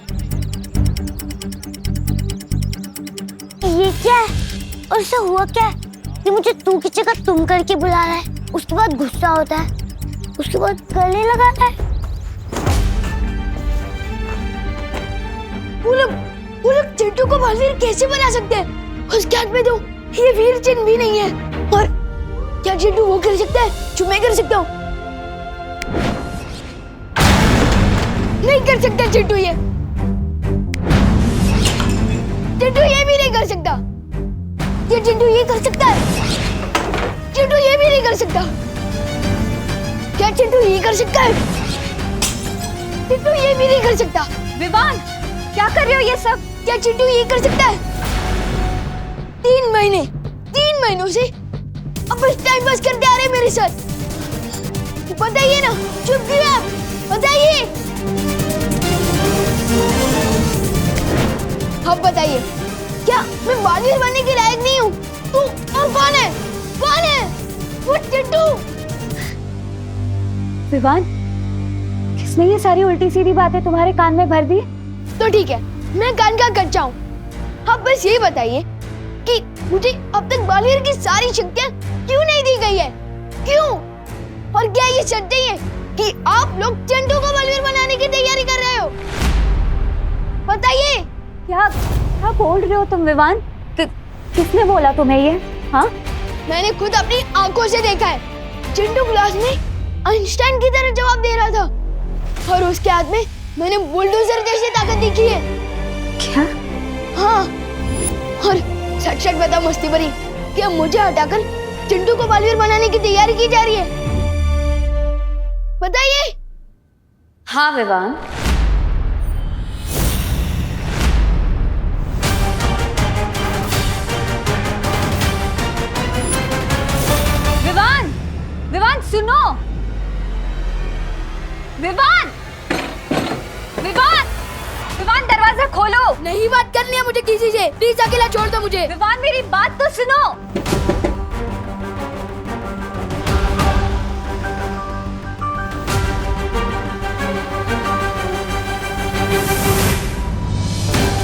ये क्या है? और इससे हुआ क्या है कि मुझे तू की जगह तुम करके बुला रहा है, उसके बाद गुस्सा होता है, उसके बाद गले लगाता है। वो लोग चिंटू को बालवीर कैसे बना सकते हैं? उसके हाथ में तो ये वीर चिन्ह भी नहीं है। और क्या चिंटू वो कर सकता है जो मैं कर सकता हूँ? नहीं कर सकता चिंटू ये भी नहीं कर सकता। ये चिंटू ये कर सकता है? चिंटू ये भी नहीं कर सकता। क्या चिंटू ये कर सकता है? चिंटू ये भी नहीं कर सकता। विवान, क्या कर रहे हो ये सब? क्या चिंटू ये कर सकता है? 3 महीनों से अब बस टाइम पास करते आ रहे हैं मेरे साथ। बताइए ना, चुप क्यों आप? बताइए। अब बताइए, क्या मैं बालवीर बनने के लायक नहीं हूँ? तू और कौन है? कौन है? वो चिंटू। विवान, किसने ये सारी उल्टी सीधी बातें तुम्हारे कान में भर दी? तो ठीक है, मैं कान का कच्चा हूँ। अब बस ये बताइए कि मुझे अब तक बालवीर की सारी शक्तियाँ क्यों नहीं दी गई है? क्यों? और क्या ये सच है कि आप लोग चिंटू को बालवीर बनाने की तैयारी कर रहे हो? बताइए। क्या बोल रहे हो तुम विवान? किसने बोला तुम्हें ये? हाँ, मैंने खुद अपनी आंखों से देखा है। चिंटू क्लास में आइंस्टाइन की तरह जवाब दे रहा था और उसके हाथ में मैंने बुलडोजर जैसी ताकत देखी है। क्या? हाँ, और सच बता मस्ती भरी, क्या मुझे हटाकर चिंटू को बालवीर बनाने की तैयारी की जा रही है? बताइए। हाँ विवान, विवान सुनो। विवान दरवाजा खोलो। नहीं बात करनी है मुझे किसी से, प्लीज अकेला छोड़ दो मुझे। विवान मेरी बात तो सुनो।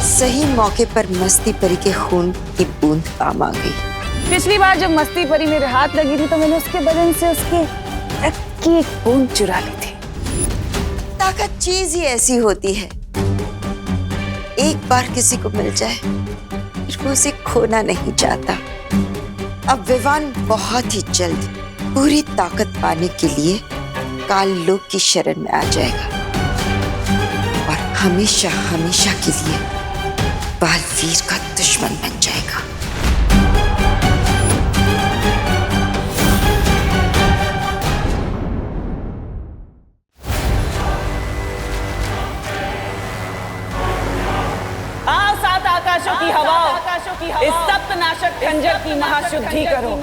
सही मौके पर मस्ती परी के खून की बूंद काम आ गई। पिछली बार जब मस्ती परी मेरे हाथ लगी थी तो मैंने उसके बदन से उसकी रक्त की एक बूंद चुरा ली थी। ताकत चीज ही ऐसी होती है, एक बार किसी को मिल जाए फिर वो उसे खोना नहीं चाहता। अब विवान बहुत ही जल्द पूरी ताकत पाने के लिए काल लोक की शरण में आ जाएगा और हमेशा हमेशा के लिए बालवीर का दुश्मन बन जाएगा। की हवा इस सप्तनाशक खंजर की महाशुद्धि करो।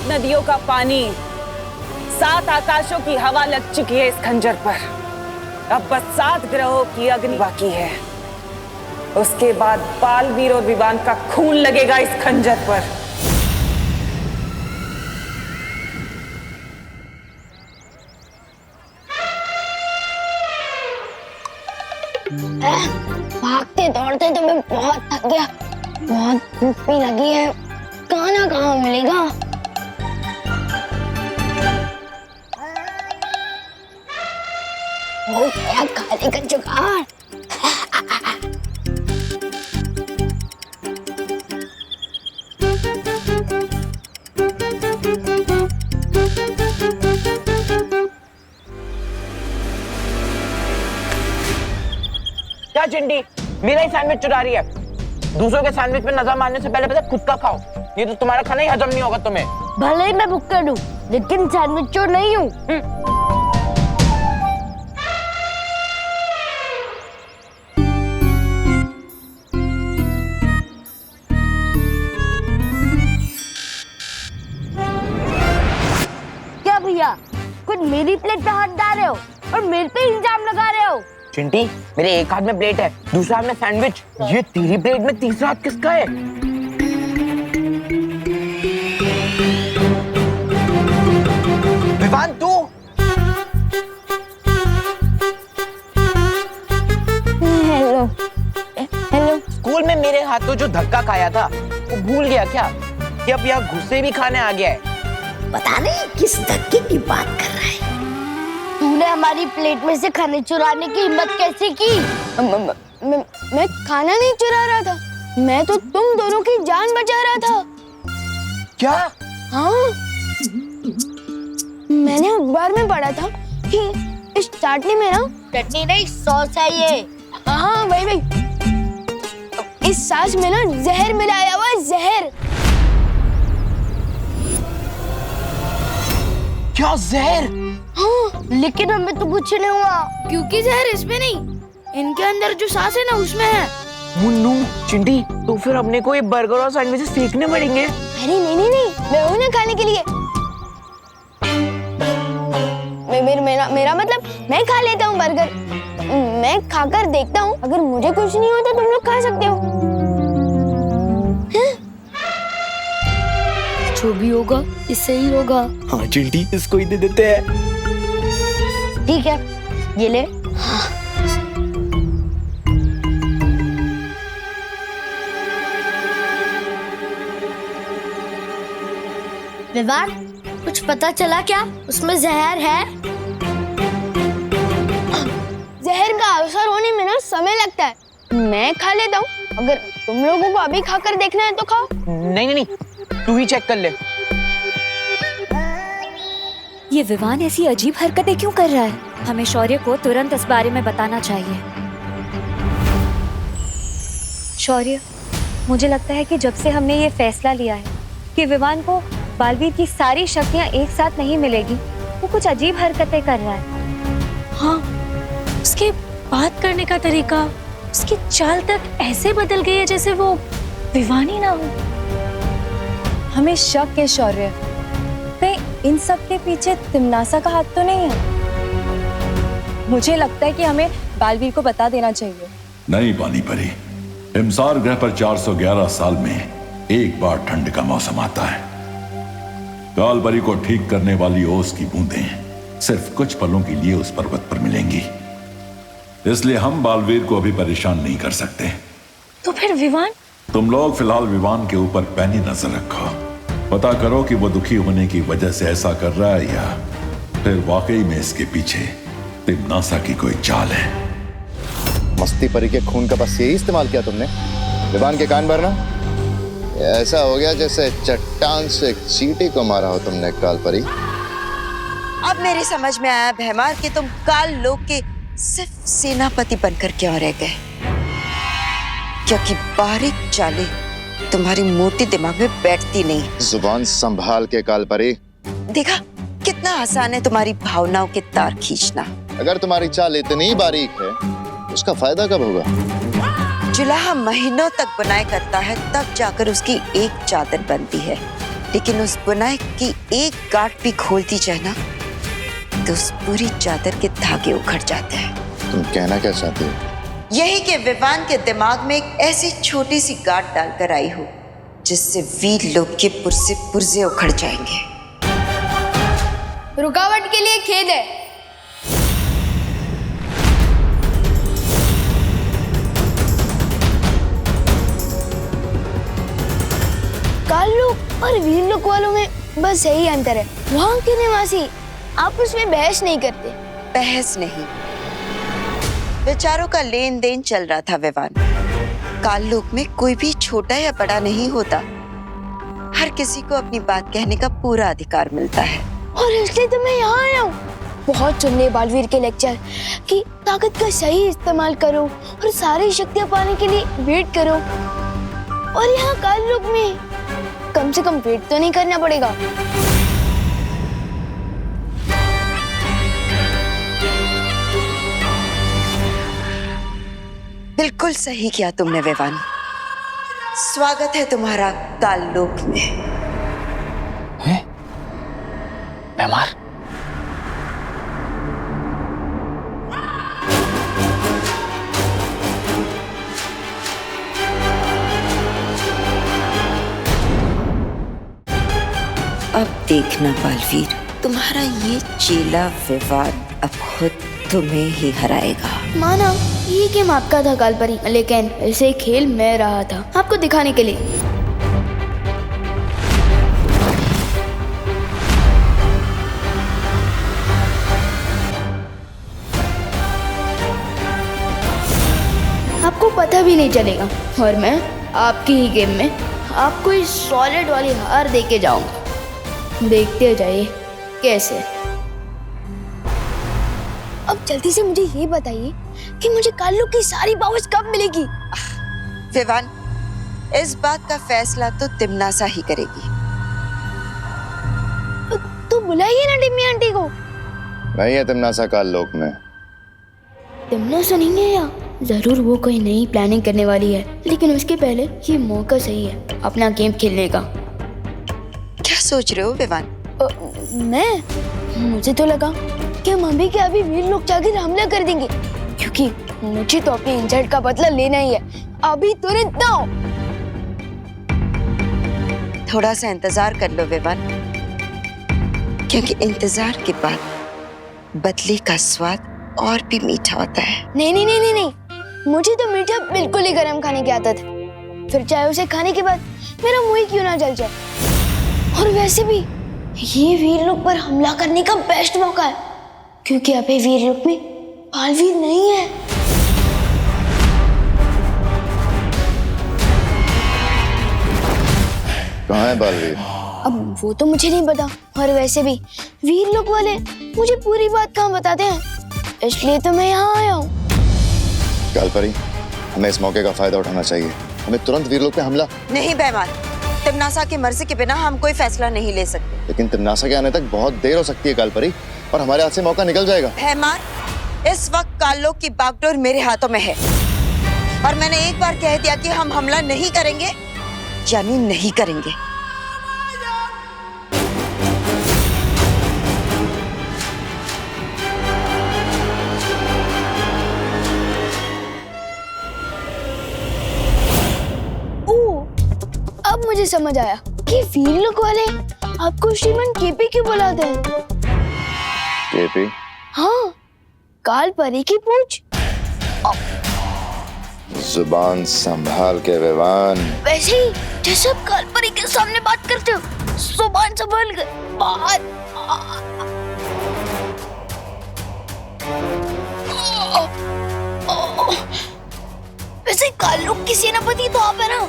नदियों का पानी, 7 आकाशों की हवा लग चुकी है इस खंजर पर। अब बस 7 ग्रहों की अग्नि बाकी है। उसके बाद बालवीर और विवान का खून लगेगा इस खंजर पर। भागते दौड़ते तो मैं बहुत थक गया, बहुत भूख भी लगी है। खाना कहाँ मिलेगा? हो गया खाने का जुगाड़। क्या चिंडी, मेरा ही सैंडविच चुरा रही है? दूसरों के सैंडविच पे नजर मारने से पहले खुद का खाओ, ये तो तुम्हारा खाना ही हजम नहीं होगा तुम्हें। भले ही मैं भुक्कड़ हूँ, लेकिन सैंडविच चोर नहीं हूँ। क्या भैया, खुद मेरी प्लेट पे हाथ डाल रहे हो और मेरे पे इल्जाम लगा रहे हो? चिंटी, मेरे एक हाथ में प्लेट है, दूसरा हाथ में सैंडविच। ये तेरी प्लेट में तीसरा हाथ किसका है? विवान तू? Hello hello. स्कूल में मेरे हाथों जो धक्का खाया था वो भूल गया क्या कि अब यहाँ घुसे भी खाने आ गया है? पता नहीं किस धक्के की बात कर रहा है। तूने हमारी प्लेट में से खाने चुराने की हिम्मत कैसे की? मैं खाना नहीं चुरा रहा था, मैं तो तुम दोनों की जान बचा रहा था। क्या? हाँ, मैंने अखबार में पढ़ा था कि इस चाटनी में ना चटनी नहीं सॉस है ये। हाँ भाई, इस सॉस में ना जहर मिलाया हुआ है, जहर। क्या जहर? हाँ, लेकिन हमें तो कुछ नहीं हुआ क्योंकि जहर इसमें नहीं, इनके अंदर जो सांस है ना उसमें है। मुन्नू, चिंटी, तो फिर अपने को ये बर्गर और सैंडविचेस फेंकने पड़ेंगे। अरे नहीं, मैं हूँ ना खाने के लिए। मेरा मतलब मैं खा लेता हूँ बर्गर, मैं खाकर देखता हूँ, अगर मुझे कुछ नहीं होता तुम लोग खा सकते हो। जो भी होगा इससे ही होगा। हाँ चिंटी, इसको ही दे देते हैं। ठीक है, ये ले। विवान, कुछ पता चला क्या उसमें जहर है? जहर का असर होने में ना समय लगता है, मैं खा लेता हूँ, अगर तुम लोगों को अभी खाकर देखना है तो खाओ। नहीं, तू ही चेक कर ले। ये विवान ऐसी अजीब हरकतें क्यों कर रहा है? हमें शौर्य को तुरंत इस बारे में बताना चाहिए। शौर्य, मुझे लगता है कि जब से हमने ये फैसला लिया है कि विवान को बालवीर की सारी शक्तियां एक साथ नहीं मिलेगी, वो कुछ अजीब हरकतें कर रहा है। हाँ, उसके बात करने का तरीका, उसकी चाल तक ऐसे बदल गई है जैसे वो विवान ही ना हो। हमें शक है शौर्य, कहीं इन सब के पीछे तिमनासा का हाथ तो नहीं है? मुझे लगता है कि हमें बालवीर को बता देना चाहिए। नहीं पानी परी, हिमसार ग्रह पर 411 साल में एक बार ठंड का मौसम आता है। कालपरी को ठीक करने वाली ओस की बूंदें सिर्फ कुछ पलों के लिए उस पर्वत पर मिलेंगी, इसलिए हम बालवीर को अभी परेशान नहीं कर सकते। तो फिर विवान? तुम लोग फिलहाल विवान के ऊपर पैनी नजर रखो, पता करो कि वो दुखी होने की वजह से ऐसा कर रहा है या फिर वाकई में इसके पीछे तिमनासा की कोई चाल है। मस्ती परी के खून का बस यही इस्तेमाल किया तुमने, विवान के कान भरना? ऐसा हो गया जैसे चट्टान से एक चींटी को मारा हो तुमने कालपरी। अब मेरी समझ में आया भैमार कि तुम काल लोक के सिर्फ सेनापति बनकर क्यों रह गए, क्योंकि बारीक चालें तुम्हारी मोटी दिमाग में बैठती नहीं। जुबान संभाल के कालपरी। देखा कितना आसान है तुम्हारी भावनाओं के तार खींचना। अगर तुम्हारी चाल इतनी बारीक है, उसका फायदा कब होगा? जुलाहा महीनों तक बुनाई करता है, तब जाकर उसकी एक चादर बनती है, लेकिन उस बुनाई की एक गांठ भी खोलती जाए ना तो उस पूरी चादर के धागे उखड़ जाते हैं। तुम कहना क्या चाहते हो? यही कि विवान के दिमाग में एक ऐसी छोटी सी गांठ डालकर आई हो जिससे वीर लोग के पुर्जे पुर्जे उखड़ जाएंगे। रुकावट के लिए खेद है। काल लोक और वीर लोक वालों में बस यही अंतर है, वहाँ के निवासी आपस में बहस नहीं करते। बहस नहीं, विचारों का लेन देन चल रहा था विवान। काल लोक में कोई भी छोटा या बड़ा नहीं होता, हर किसी को अपनी बात कहने का पूरा अधिकार मिलता है। और इसलिए तो मैं यहाँ आया हूँ। बहुत सुन लिए बालवीर के लेक्चर कि ताकत का सही इस्तेमाल करो और सारी शक्तियाँ पाने के लिए वेट करो, और यहाँ काल लोक में कम से कम वेट तो नहीं करना पड़ेगा। बिल्कुल सही किया तुमने विवान, स्वागत है तुम्हारा काल लोक में। भैमार, देखना बालवीर, तुम्हारा ये चेला विवान अब खुद तुम्हें ही हराएगा। माना ये गेम आपका था कालपरी, लेकिन ऐसे खेल मैं रहा था आपको दिखाने के लिए। आपको पता भी नहीं चलेगा और मैं आपकी ही गेम में आपको इस सॉलिड वाली हार देके जाऊंगा। देखते जाइए कैसे। अब जल्दी से मुझे ये बताइए कि मुझे काल्लू की सारी पावर्स कब मिलेगी? विवान, इस बात का फैसला तो तिमनासा ही करेगी। तो बुलाइए ना टिम्मी आंटी को। नहीं है तिमनासा काल लोक में। तिमनासा नहीं है या जरूर वो कोई नई प्लानिंग करने वाली है, लेकिन उसके पहले ये मौका सही है अपना गेम खेलने का। क्या सोच रहे हो विवान? मुझे तो लगा कि मम्मी के अभी वीर लोग जाकर हमला कर देंगे, क्योंकि मुझे तो अपने इंसल्ट का बदला लेना ही है अभी तुरंत ना। थोड़ा सा इंतजार कर लो विवान, क्योंकि इंतजार के बाद बदले का स्वाद और भी मीठा होता है। नहीं, मुझे तो मीठा बिल्कुल ही गरम खाने की आदत है, फिर चाहे उसे खाने के बाद मेरा मुंह ही क्यों ना जल जाए। और वैसे भी ये वीर लोग पर हमला करने का बेस्ट मौका है, क्योंकि अभी वीर लोग में बालवीर नहीं है। कहाँ है बालवीर? अब वो तो मुझे नहीं पता, और वैसे भी वीर लोग वाले मुझे पूरी बात कहाँ बताते हैं, इसलिए तो मैं यहाँ आया हूँ। कालपरी, हमें इस मौके का फायदा उठाना चाहिए। हमें तुरंत वीरलोक पे हमला। नहीं बेईमान, तिमनासा की मर्जी के बिना हम कोई फैसला नहीं ले सकते। लेकिन तिमनासा के आने तक बहुत देर हो सकती है कालपरी, और हमारे हाथ से मौका निकल जाएगा। बेईमान, इस वक्त काल्लोक की बागडोर मेरे हाथों में है, और मैंने एक बार कह दिया कि हम हमला नहीं करेंगे, यानी नहीं करेंगे। अब मुझे समझ आया कि वीर लोग वाले आपको श्रीमान केपी क्यों बुलाते हैं। केपी? हाँ, कालपरी की पूछ। जुबान संभाल के विवान। वैसे ही जैसे आप कालपरी के सामने बात करते हो, जुबान संभाल के बात। वैसे काल्लू की सेनापति तो आप है ना,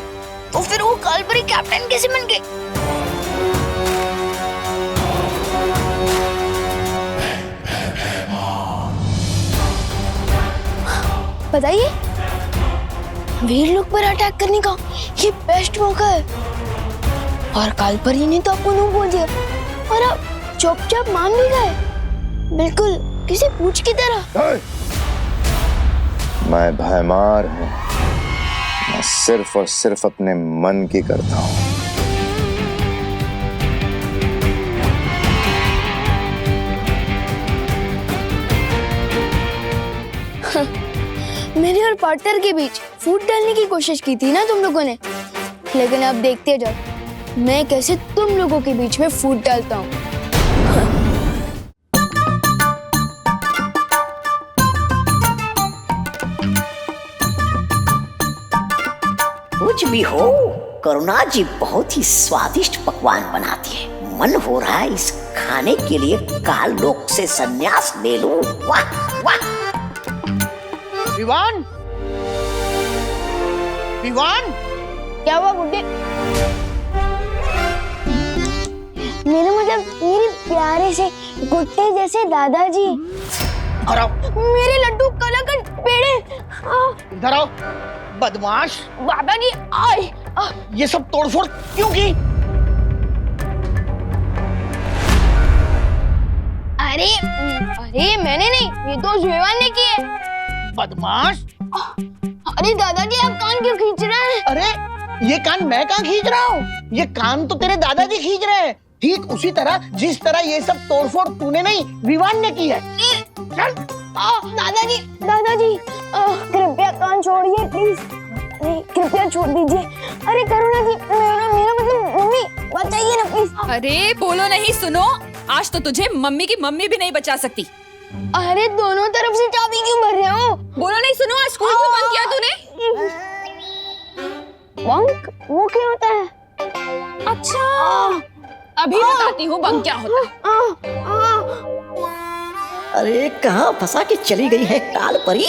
तो फिर वो कालपरी कैप्टन कैसे बन गए? बताइए, वीर लोग पर अटैक करने का ये बेस्ट मौका है, और कालपरी ने तो आपको नो बोल दिया और आप चुपचाप मान भी गए, बिल्कुल किसी पूछ की तरह। मैं भयमार हूँ, मैं सिर्फ और सिर्फ अपने मन की करता हूँ। मेरे और पार्टनर के बीच फूट डालने की कोशिश की थी ना तुम लोगों ने, लेकिन अब देखते जाओ मैं कैसे तुम लोगों के बीच में फूट डालता हूँ। कुछ भी हो, करुणा जी बहुत ही स्वादिष्ट पकवान बनाती है। मन हो रहा है इस खाने के लिए काल लोक से संन्यास ले लूं। वाह वाह। विवान, विवान, क्या हुआ बुड्ढे? मेरे प्यारे से गुट्टे जैसे दादाजी, मेरे लड्डू कलाकंद पेड़े। इधर आओ बदमाश। दादाजी आए। ये सब तोड़फोड़ क्यों की? अरे मैंने नहीं, ये तो जुएवान ने की है। बदमाश। अरे दादाजी आप कान क्यों खींच रहे हैं? अरे ये कान मैं कहाँ खींच रहा हूँ? ये कान तो तेरे दादाजी खींच रहे हैं, ठीक उसी तरह जिस तरह ये सब तोड़फोड़ तूने नहीं विवान ने की है। चल। दादाजी कृपया कान छोड़िए प्लीज। कृपया छोड़ दीजिए। अरे करुणा जी, मेरा मतलब मम्मी बताइए ना प्लीज। अरे बोलो नहीं, सुनो। आज तो तुझे मम्मी की मम्मी भी नहीं बचा सकती। अरे दोनों तरफ से चाबी क्यों भर रहे हो? बोलो नहीं, सुनो। आज स्कूल क्यों बंद किया तूने? बंक वो क्या होता है? अच्छा, अभी बताती हूँ बंक क्या होता है। अरे कहाँ फंसा के चली गई है काल परी?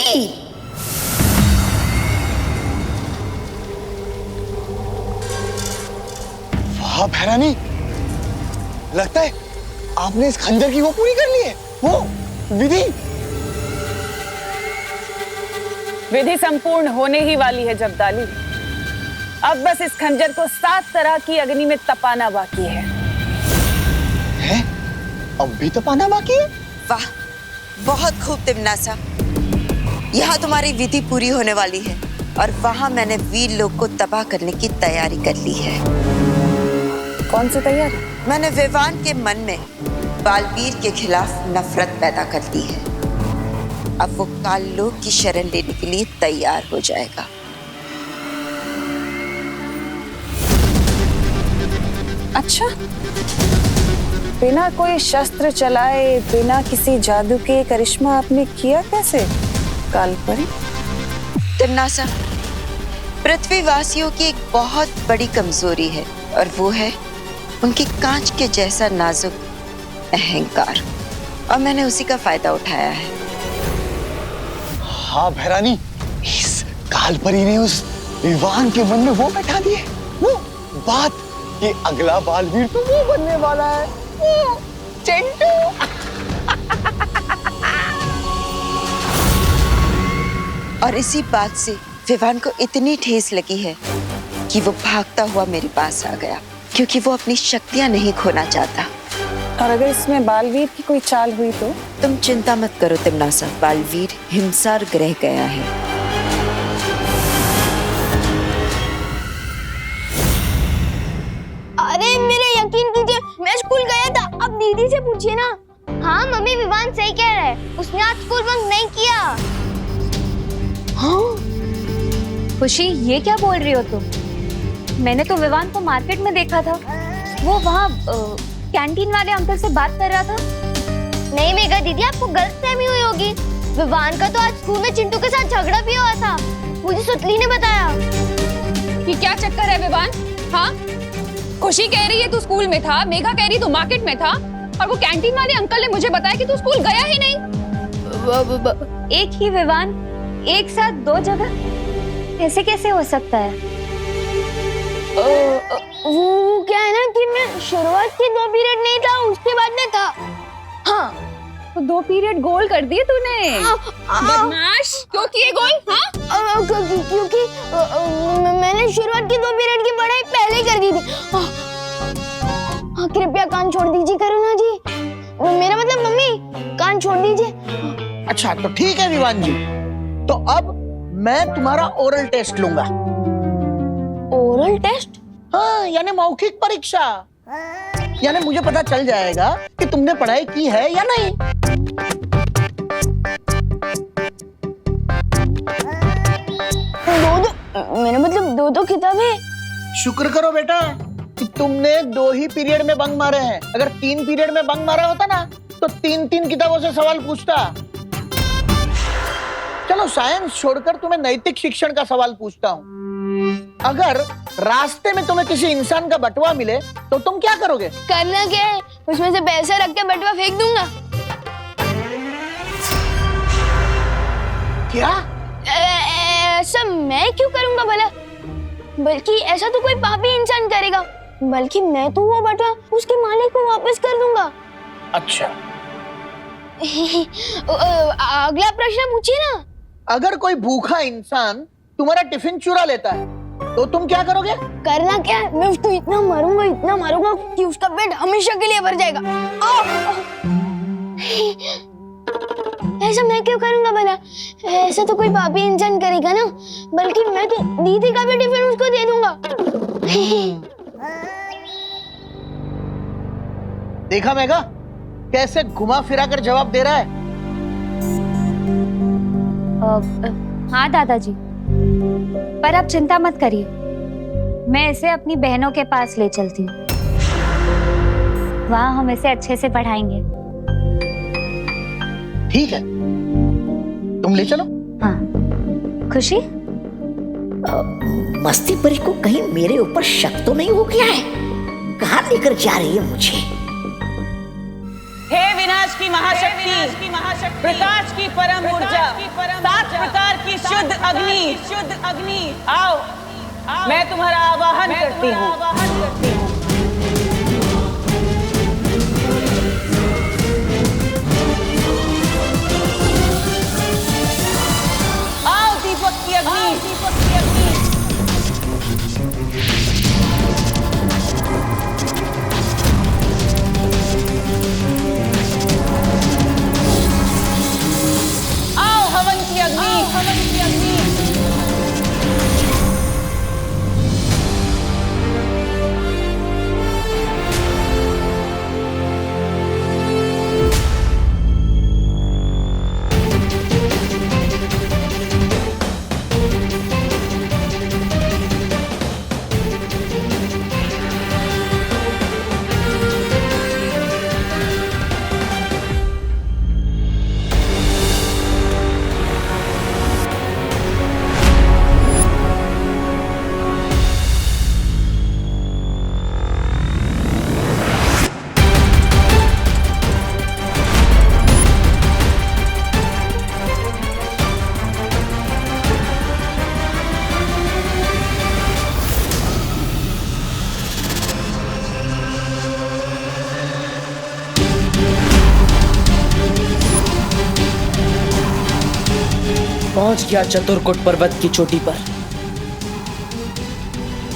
वाह भैरानी, लगता है आपने इस खंजर की वो पूरी कर ली है, वो विधि। विधि संपूर्ण होने ही वाली है जब्दाली। अब बस इस खंजर को 7 तरह की अग्नि में तपाना बाकी है। अब भी तपाना बाकी है? वाह, बहुत खूब तिमनासा। यहाँ तुम्हारी विधि पूरी होने वाली है और वहाँ मैंने वीर लोग को तबाह करने की तैयारी कर ली है। कौन सी तैयारी? मैंने विवान के मन में बालवीर के खिलाफ नफरत पैदा कर दी है। अब वो काल लोक की शरण लेने के लिए तैयार हो जाएगा। अच्छा, बिना कोई शस्त्र चलाए, बिना किसी जादू के करिश्मा आपने किया कैसे काल परी? तिमनासा, पृथ्वीवासियों की एक बहुत बड़ी कमजोरी है और वो है उनकी कांच के जैसा नाजुक अहंकार, और मैंने उसी का फायदा उठाया है। हाँ भैरानी, इस काल परी ने उस विवान के मन में वो बैठा दिए, वो बात कि अगला बालवीर तो वो बनने वाला है, वो चिंटू। और इसी बात से विवान को इतनी ठेस लगी है कि वो भागता हुआ मेरे पास आ गया, क्योंकि वो अपनी शक्तियां नहीं खोना चाहता। और अगर इसमें बालवीर की कोई चाल हुई तो? तुम चिंता मत करो तिमनासा, बालवीर हिमसार ग्रह गया है। अरे मेरे यकीन कीजिए, मैं स्कूल गया था। अब दीदी से पूछिए ना। हाँ मम्मी, विवान सही कह रहा है, उसने आज स्कूल बंक नहीं किया। हाँ? खुशी, ये क्या बोल रही हो तुम? मैंने तो विवान को मार्केट में देखा था। वो वहाँ कैंटीन वाले अंकल से बात कर रहा था। नहीं मेघा दीदी, आपको गलतफहमी हुई होगी। विवान का तो आज स्कूल में चिंटू के साथ झगड़ा भी हुआ था, मुझे सुतली ने बताया। ये क्या चक्कर है विवान? हाँ, खुशी कह रही है तू स्कूल में था, मेघा कह रही तू मार्केट में था, और वो कैंटीन वाले अंकल ने मुझे बताया कि तू स्कूल गया ही नहीं। एक ही विवान एक साथ 2 जगह ऐसे कैसे हो सकता है? वो क्या है ना कि मैं शुरुआत के 2 पीरियड नहीं था, उसके बाद में था। हाँ, तो 2 पीरियड गोल कर दिए तूने। बदमाश, क्यों किए गोल? हाँ, क्योंकि मैंने शुरुआत के 2 पीरियड की पढ़ाई पहले कर दी थी। कृपया कान छोड़ दीजिए करुणा जी, मेरा मतलब मम्मी, कान छोड़ दीजिए। अच्छा तो ठीक है विवान जी, तो अब मैं तुम्हारा ओरल टेस्ट लूंगा। Oral test? हाँ, यानी मौखिक परीक्षा। यानी मुझे पता चल जाएगा कि तुमने पढ़ाई की है या नहीं। मेरा मतलब 2 किताबें। शुक्र करो बेटा कि तुमने 2 ही पीरियड में बंक मारे हैं। अगर 3 पीरियड में बंक मारा होता ना तो 3-3 किताबों से सवाल पूछता। चलो साइंस छोड़कर तुम्हें नैतिक शिक्षण का सवाल पूछता हूँ। अगर रास्ते में तुम्हें किसी इंसान का बटुआ मिले तो तुम क्या करोगे? करना क्या है, उसमें से पैसे रख के बटुआ फेंक दूंगा। क्या? ऐसा मैं क्यों करूंगा भला? बल्कि ऐसा तो कोई पापी इंसान करेगा, बल्कि मैं तो वो बटुआ उसके मालिक को वापस कर दूंगा। अच्छा अगला प्रश्न पूछिए ना। अगर कोई भूखा इंसान तुम्हारा टिफिन चुरा लेता है तो तुम क्या करोगे? करना क्या है, मैं उसको इतना मारूंगा कि उसका पेट हमेशा के लिए भर जाएगा। ऐसा मैं क्यों करूंगा भला? ऐसा तो कोई पापी इंसान करेगा ना, बल्कि मैं तो दीदी का भी टिफिन उसको दे दूंगा। देखा मेघा, कैसे घुमा फिरा कर जवाब दे रहा है। हाँ दादाजी, पर आप चिंता मत करिए, मैं इसे अपनी बहनों के पास ले चलती हूँ। वहाँ हम इसे अच्छे से पढ़ाएंगे। ठीक है, तुम ले चलो। हाँ। खुशी, मस्ती परी को कहीं मेरे ऊपर शक तो नहीं हो गया है? कहाँ लेकर जा रही है मुझे? हे विनाश की महाशक्ति, प्रकाश की परम ऊर्जा, 7 प्रकार की शुद्ध अग्नि, आओ, मैं तुम्हारा आवाहन करती हूँ। आओ दीपक की अग्नि, आओ हवन की अग्नि, पहुंच गया चतुरकुट पर्वत की चोटी पर।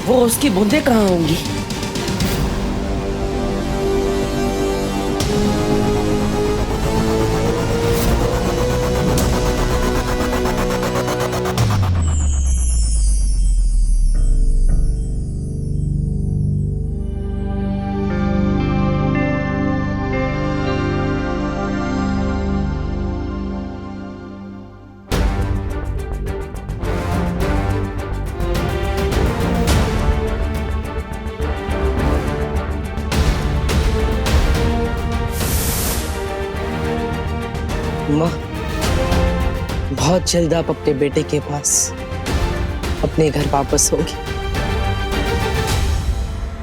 वो उसकी बूंदें कहाँ होंगी? माँ, बहुत जल्द आप अपने बेटे के पास अपने घर वापस होगी।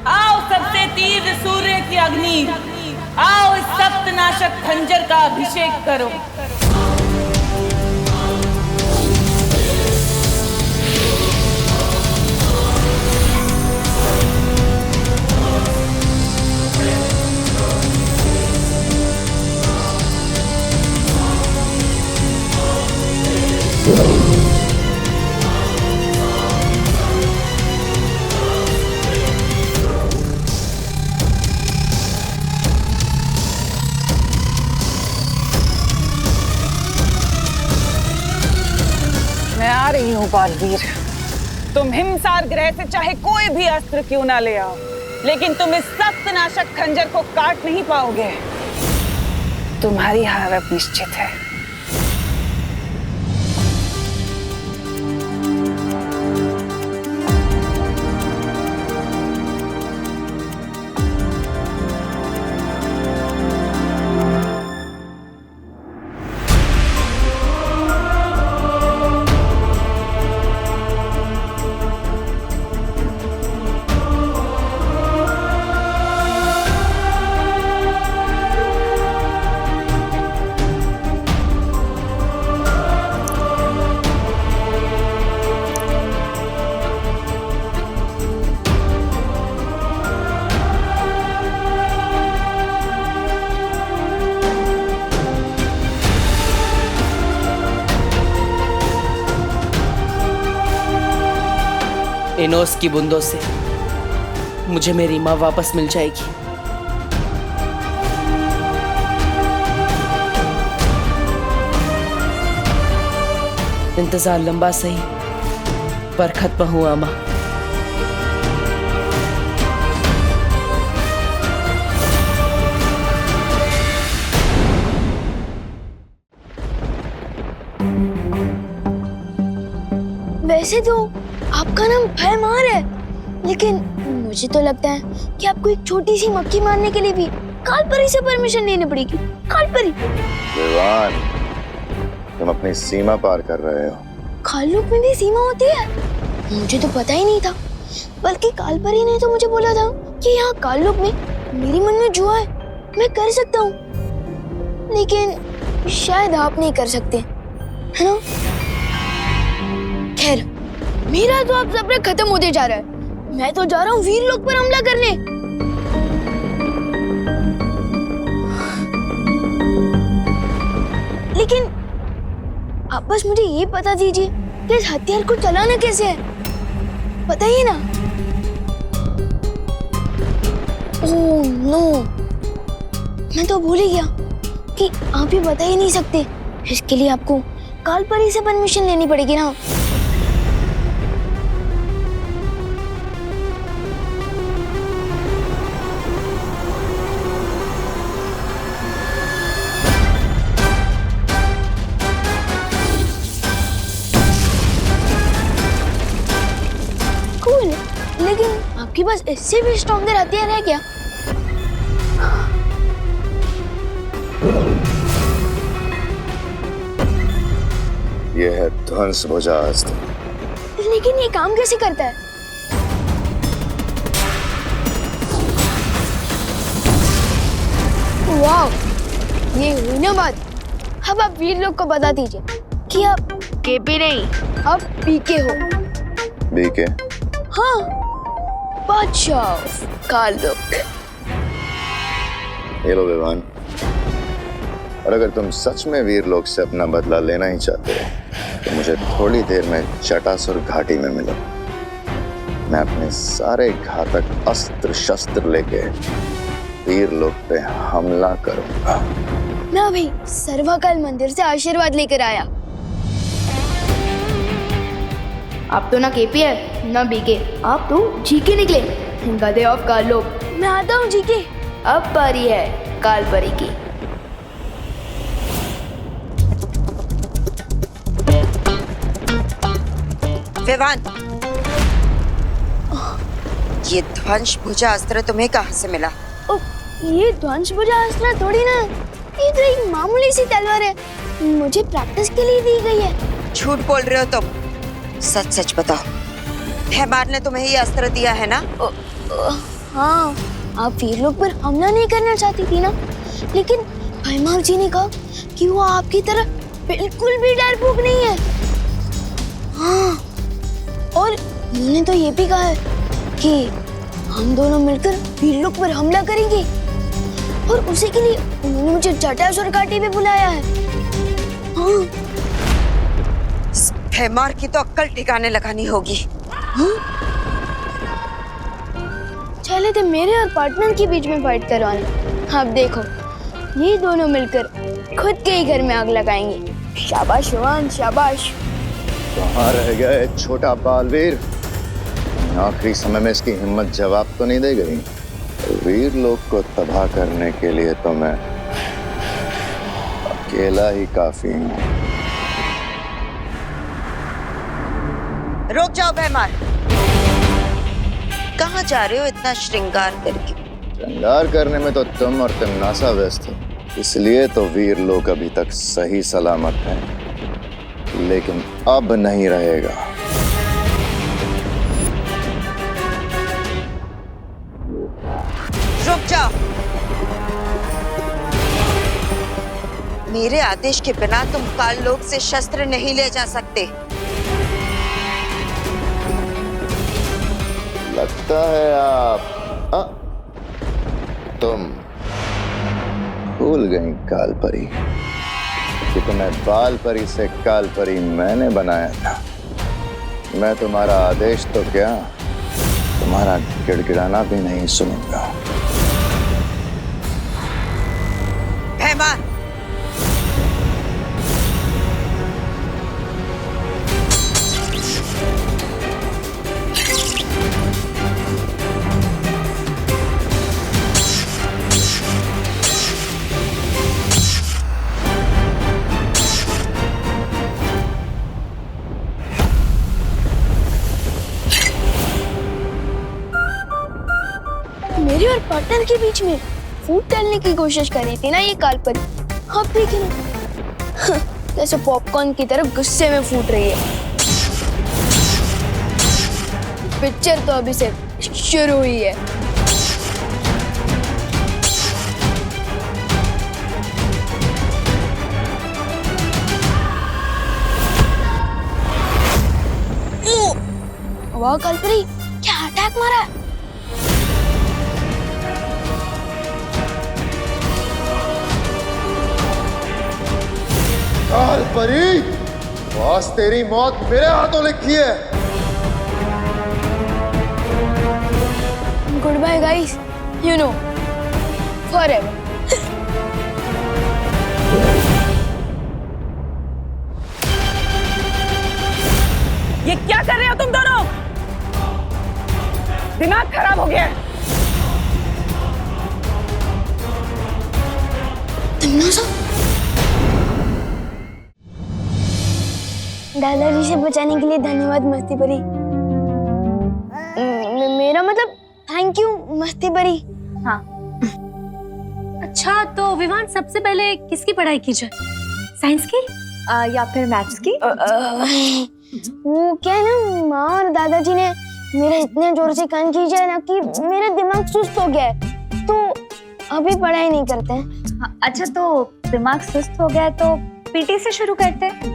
आओ सबसे तीव्र सूर्य की अग्नि, आओ इस सप्तनाशक खंजर का अभिषेक करो। मैं आ रही हूँ बालवीर। तुम हिमसार ग्रह से चाहे कोई भी अस्त्र क्यों ना ले आओ, लेकिन तुम इस सप्तनाशक खंजर को काट नहीं पाओगे। तुम्हारी हार अब निश्चित है। इन ओस की बूंदों से मुझे मेरी माँ वापस मिल जाएगी। इंतजार लंबा सही पर खत्म हुआ माँ। वैसे तो आपका नाम भयमार है, लेकिन मुझे तो लगता है कि आपको एक छोटी सी मक्खी मारने के लिए भी कालपरी से परमिशन लेनी पड़ेगी। कालपरी? विवान, तुम अपनी सीमा पार कर रहे हो। काललोक में भी सीमा होती है? मुझे तो पता ही नहीं था। बल्कि कालपरी ने तो मुझे बोला था कि यहाँ काललोक में मेरे मन में जो है मैं कर सकता हूँ, लेकिन शायद आप नहीं कर सकते, है ना? खैर, मेरा तो अब सब्र खत्म होते जा रहा है। मैं तो जा रहा हूँ वीरलोक पर हमला करने। लेकिन आप बस मुझे ये बता दीजिए कि इस हथियार को चलाना कैसे है, बताइए ना। ओह नो, मैं तो भूल ही गया कि आप ही बता ही नहीं सकते। इसके लिए आपको कालपरी से परमिशन लेनी पड़ेगी ना। कूल, लेकिन आपके पास इससे भी स्ट्रॉन्गर हथियार है क्या? यह है ध्वंस भुजा अस्त्र। लेकिन ये काम कैसे करता है? वाह, ये हुई ना बात। अब आप वीरलोक को बता दीजिए कि आप केपी नहीं, आप पीके हो। बीके? हाँ, बादशाह काललोक। ये लो विवान, और अगर तुम सच में वीरलोक से अपना बदला लेना ही चाहते हो तो मुझे थोड़ी देर में जटासुर घाटी में मिलो। मैं अपने सारे घातक अस्त्र शस्त्र लेके वीरलोक पे हमला करूंगा। मैं अभी सर्वकाल मंदिर से आशीर्वाद लेकर आया। आप तो ना केपी है ना बीके, आप तो जीके निकले, गधे ऑफ काललोक। मैं आता हूँ जीके, अब बारी है कालपरी की। विवान, ये ध्वंस भुजा अस्त्र तुम्हें कहाँ से मिला? ये ध्वंस भुजा अस्त्र थोड़ी ना, ये तो एक मामूली सी तलवार है, मुझे प्रैक्टिस के लिए दी गई है। झूठ बोल रहे हो तुम, सच सच बताओ। भैमार ने तुम्हें ये अस्त्र दिया है ना? हाँ, आप वीरलोक पर हमला नहीं करना चाहती थी ना, लेकिन भैमार जी ने कहा कि वो आपकी तरह बिल्कुल भी डरपोक नहीं है। हाँ, और उन्होंने तो ये भी कहा है कि हम दोनों मिलकर वीरलोक पर हमला करेंगे, और उसी के लिए उन्होंने मुझे जटासुर घाटी में बुलाया है। हाँ। भैमार की तो अक्ल ठिकाने लगानी होगी। चले थे मेरे और पार्टनर के बीच में फाइट करवाना। अब देखो, ये दोनों मिलकर खुद के ही घर में आग लगाएंगे। शाबाश विवान, शाबाश। कहाँ रह गए छोटा बालवीर? आखिरी समय में इसकी हिम्मत जवाब तो नहीं दे गई। वीरलोक को तबाह करने के लिए तो मैं अकेला ही काफी हूँ। रुक जाओ भैमार, कहाँ जा रहे हो इतना श्रृंगार करके? श्रृंगार करने में तो तुम और तिमनासा व्यस्त हो, इसलिए तो वीरलोक अभी तक सही सलामत है, लेकिन अब नहीं रहेगा। रुक जाओ, मेरे आदेश के बिना तुम काललोक से शस्त्र नहीं ले जा सकते। लगता है आप तुम भूल गई कालपरी कि तुम्हें बालपरी से कालपरी मैंने बनाया था। मैं तुम्हारा आदेश तो क्या, तुम्हारा गिड़गिड़ाना भी नहीं सुनूंगा। भैमार, मेरे और पार्टनर के बीच में फूट डालने की कोशिश कर रही थी ना ये कालपरी, अब देखिए ना कैसे पॉपकॉर्न की तरह गुस्से में फूट रही है। पिक्चर तो अभी से शुरू हुई है। वाह कालपरी, क्या अटैक मारा है। कालपरी, बॉस तेरी मौत मेरे हाथों लिखी है। Goodbye guys, you know forever. ये क्या कर रहे हो तुम दोनों? दिमाग खराब हो गया है। दादाजी से बचाने के लिए धन्यवाद मस्ती परी। मेरा मतलब थैंक यू मस्ती परी। हाँ। अच्छा तो विवान सबसे पहले किसकी पढ़ाई की जाए, साइंस की या फिर मैथ्स की? वो क्या है ना, माँ और दादाजी ने मेरे इतने जोर से कान खींचा है ना कि मेरा दिमाग सुस्त हो गया है, तो अभी पढ़ाई नहीं करते हैं। अच्छा तो दिमाग सुस्त हो गया है तो पीटी से शुरू करते हैं।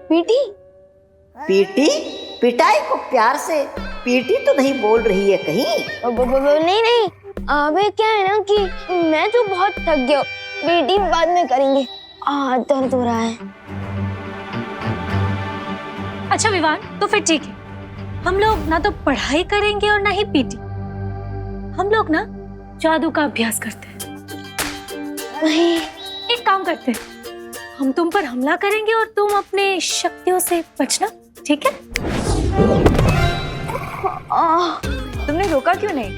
पीटी? पीटी? पिटाई को प्यार से पीटी तो नहीं बोल रही है कहीं? नहीं, अबे क्या है ना कि मैं तो बहुत थक गया, पीटी बाद में करेंगे, दर्द हो रहा है। अच्छा विवान, तो फिर ठीक है, हम लोग ना तो पढ़ाई करेंगे और ना ही पीटी, हम लोग ना जादू का अभ्यास करते हैं। एक काम करते हैं, हम तुम पर हमला करेंगे और तुम अपने शक्तियों से बचना, ठीक है? तुमने रोका क्यों नहीं?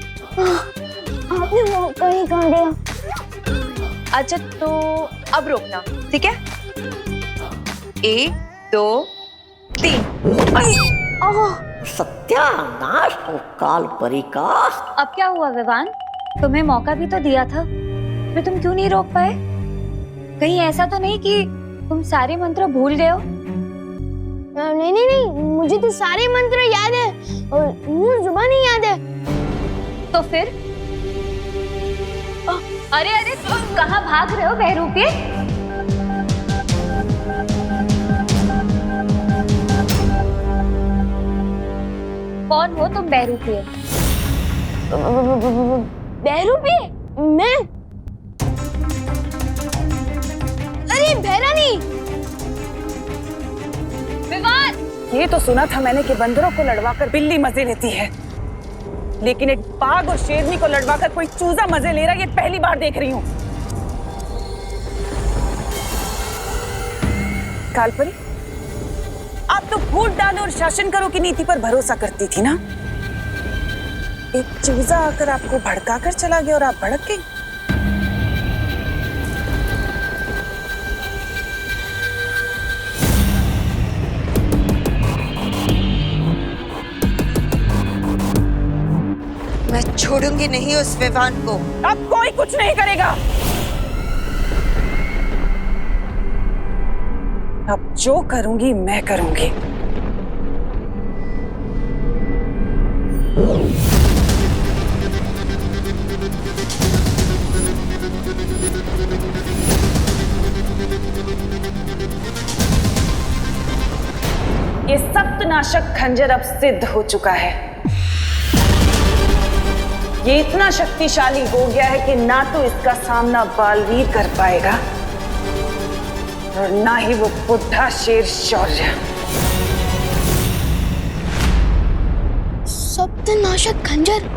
आपने मौका ही कहाँ दिया? अच्छा तो अब रोकना, ठीक है? 1 2 3। सत्यानाश हो कालपरी का। अब क्या हुआ विवान, तुम्हें मौका भी तो दिया था, फिर तुम क्यों नहीं रोक पाए? कहीं ऐसा तो नहीं कि तुम सारे मंत्र भूल गए हो? नहीं, मुझे तो सारे मंत्र याद है और मुंह जुबान ही याद है। तो फिर? अरे तुम कहाँ भाग रहे हो बहरूपे? कौन हो तुम बहरूपे? बहरूपे? मैं? अरे बहरानी! विवान! ये तो सुना था मैंने कि बंदरों को लड़वाकर बिल्ली मजे लेती है, लेकिन एक बाघ और शेरनी को लड़वाकर कोई चूजा मजे ले रहा है, ये पहली बार देख रही हूँ। कालपरी, आप तो फूट डालो और शासन करो की नीति पर भरोसा करती थी ना। एक चूजा आकर आपको भड़काकर चला गया और आप भड़क गई। मैं छोड़ूंगी नहीं उस विवान को। अब कोई कुछ नहीं करेगा। अब जो करूंगी मैं करूंगी। ये सप्तनाशक खंजर अब सिद्ध हो चुका है। ये इतना शक्तिशाली हो गया है कि ना तो इसका सामना बालवीर कर पाएगा और ना ही वो बुढ़ा शेर शौर्य। सप्तनाशक खंजर?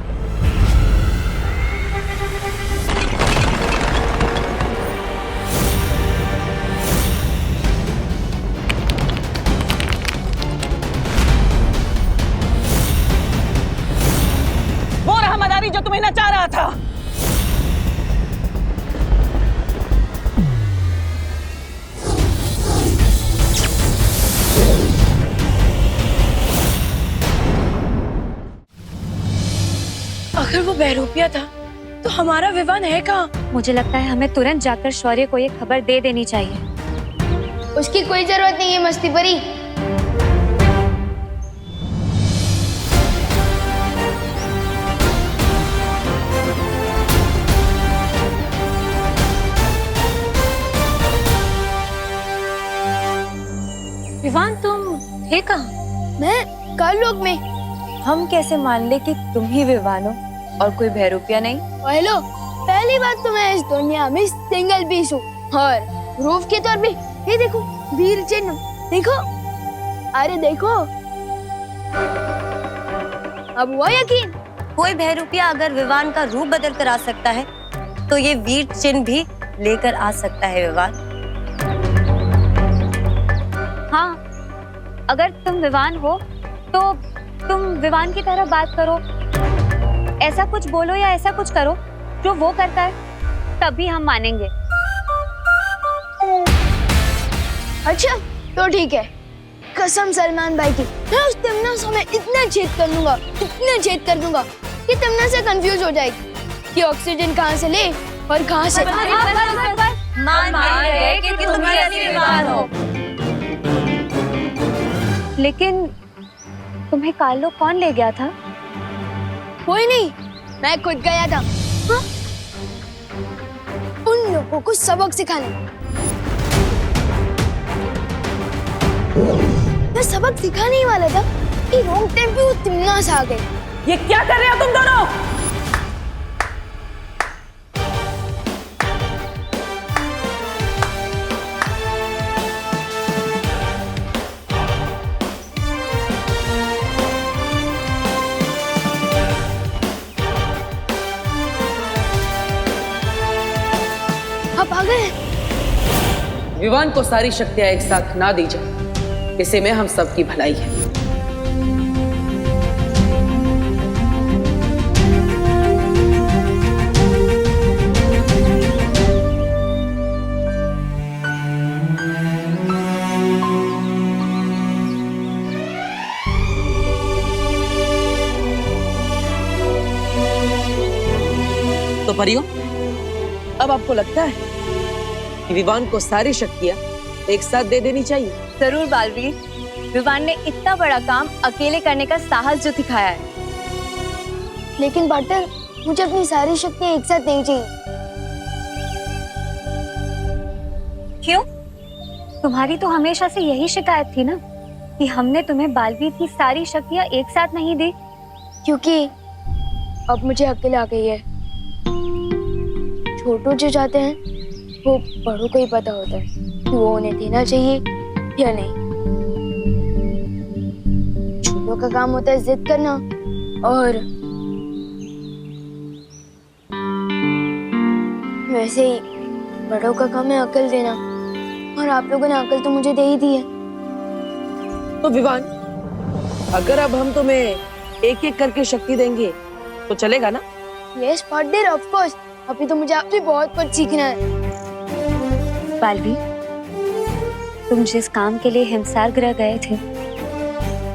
वो रहा मदारी जो तुम्हें नचा रहा था। अगर वो बहरूपिया था तो हमारा विवान है कहाँ? मुझे लगता है हमें तुरंत जाकर शौर्य को ये खबर दे देनी चाहिए। उसकी कोई जरूरत नहीं है मस्ती परी। विवान तुम थे कहाँ? मैं काललोक में। हम कैसे मान ले कि तुम ही विवान हो और कोई भैरूपिया नहीं? हेलो, पहली बात तो मैं इस दुनिया में सिंगल पीस हूँ और प्रूफ के तौर पे ये देखो वीर चिन्ह, देखो, अरे देखो, अब हुआ यकीन? कोई भैरूपिया अगर विवान का रूप बदल कर आ सकता है तो ये वीर चिन्ह भी लेकर आ सकता है विवान। हाँ, अगर तुम विवान हो तो तुम विवान की तरह बात करो, ऐसा कुछ बोलो या ऐसा कुछ करो जो वो करता है, तभी हम मानेंगे। अच्छा तो ठीक है, कसम सलमान भाई की, मैं उस तमन्ना में इतना छेद कर दूंगा, इतना छेद कर दूंगा कि तमन्ना से कंफ्यूज हो जाएगी कि ऑक्सीजन कहाँ से ले और कहाँ से। मान गए कि तुम ही असली विवान हो। लेकिन तुम्हें काललोक कौन ले गया था? कोई नहीं, मैं खुद गया था। हाँ? उन लोगों को सबक सिखाने। मैं सबक सिखाने ही वाला था कि रॉन्ग टाइम पे वो तमन्ना से आ गए। ये क्या कर रहे हो तुम दोनों? आप आ गए? विवान को सारी शक्तियां एक साथ ना दी जाए, इसे में हम सबकी भलाई है। तो परियों, अब आपको लगता है कि विवान को सारी शक्तियां एक साथ दे देनी चाहिए? जरूर बालवीर, विवान ने इतना बड़ा काम अकेले करने का साहस जो दिखाया है। लेकिन पार्टनर, मुझे अपनी सारी शक्तियां एक साथ नहीं चाहिए। क्यों? तुम्हारी तो हमेशा से यही शिकायत थी ना कि हमने तुम्हें बालवीर की सारी शक्तियां एक साथ नहीं दी। क्योंकि अब मुझे अकेले आ गई है। छोटू जो चाहते हैं वो बड़ों को ही पता होता है कि वो उन्हें देना चाहिए या नहीं। छोटों का काम होता है जिद करना और वैसे ही बड़ों का काम है अकल देना, और आप लोगों ने अकल तो मुझे दे ही दी है। तो विवान, अगर अब हम तुम्हें एक एक करके शक्ति देंगे तो चलेगा ना? Yes partner, of course. अभी तो मुझे आपसे बहुत कुछ सीखना है। बालवीर, तुम जिस काम के लिए हिमसार ग्रह गए थे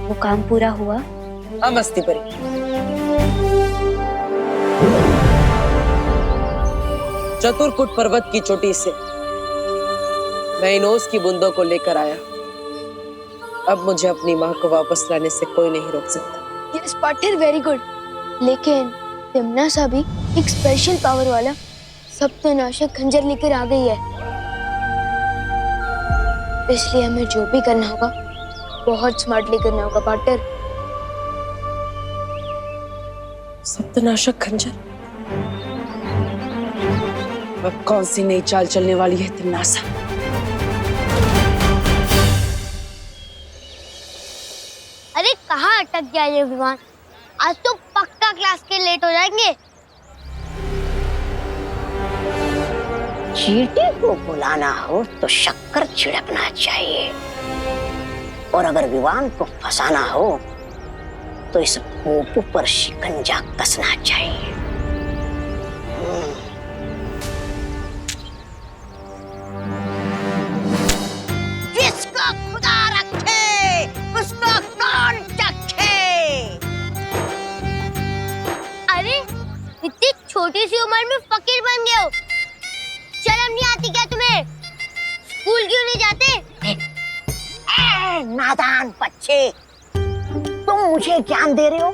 वो काम पूरा हुआ? हाँ मस्ती परी, चतुरकूट पर्वत की चोटी से मैं इन ओस की बूंदों को लेकर आया। अब मुझे अपनी माँ को वापस लाने से कोई नहीं रोक सकता। Yes partner, very good. लेकिन तमन्ना सा भी एक स्पेशल पावर वाला सप्तनाशक खंजर लेकर आ गई है, इसलिए हमें जो भी करना होगा बहुत स्मार्टली करना होगा पार्टनर। सप्तनाशक खंजर? अब कौन सी नई चाल चलने वाली है तमन्नासा? अरे कहाँ अटक गया ये विवान? आज तो पक्का क्लास के लेट हो जाएंगे। चींटी को बुलाना हो तो शक्कर छिड़कना चाहिए, और अगर विवान को फंसाना हो तो इस पोपू पर शिकंजा कसना चाहिए। जिसको खुदा रखे उसको कौन चखे। अरे इतनी छोटी छोटी सी उम्र में फकीर बन गए हो। शर्म नहीं आती क्या तुम्हें? स्कूल क्यों नहीं जाते? नादान बच्चे, तुम मुझे ज्ञान दे रहे हो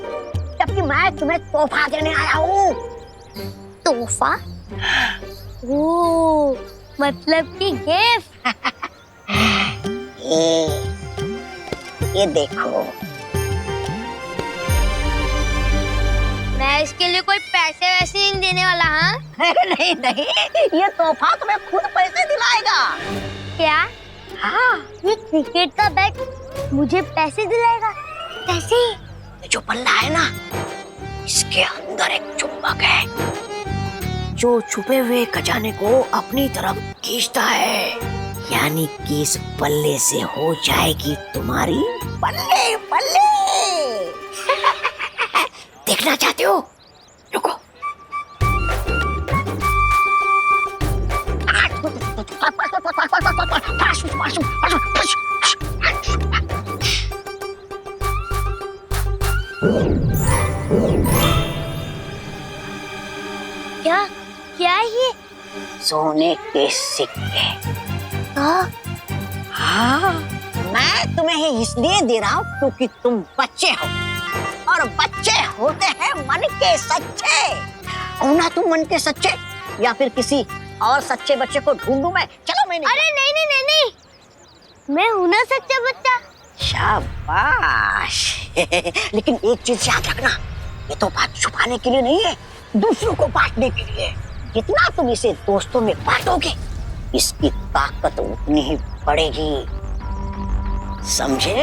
जबकि मैं तुम्हें तोहफा देने आया हूँ। तोहफा? ओ, मतलब कि गिफ्ट। ये देखो। मैं इसके लिए कोई पैसे वैसे नहीं देने वाला। हाँ? नहीं नहीं, ये तोहफा तुम्हें खुद पैसे दिलाएगा। क्या? हाँ, ये क्रिकेट का बैट मुझे पैसे दिलाएगा? कैसे? ये जो बल्ला है ना, इसके अंदर एक चुंबक है जो छुपे हुए खजाने को अपनी तरफ खींचता है। यानी कि इस बल्ले से हो जाएगी तुम्हारी बल्ले बल्ले। देखना चाहते हो? रुको। क्या? क्या है ये? सोने के सिक्के। हाँ, मैं तुम्हें ही इसलिए दे रहा हूँ क्योंकि तुम बच्चे हो और बच्चे होते हैं मन के सच्चे। हो ना तुम मन के सच्चे? या फिर किसी और सच्चे बच्चे को ढूंढूं मैं? चलो मैंने। अरे नहीं नहीं नहीं नहीं, मैं हूं ना सच्चा बच्चा। शाबाश। लेकिन एक चीज याद रखना, ये तो बात छुपाने के लिए नहीं है, दूसरों को बांटने के लिए। जितना तुम इसे दोस्तों में बांटोगे, इसकी ताकत उतनी ही बढ़ेगी। समझे?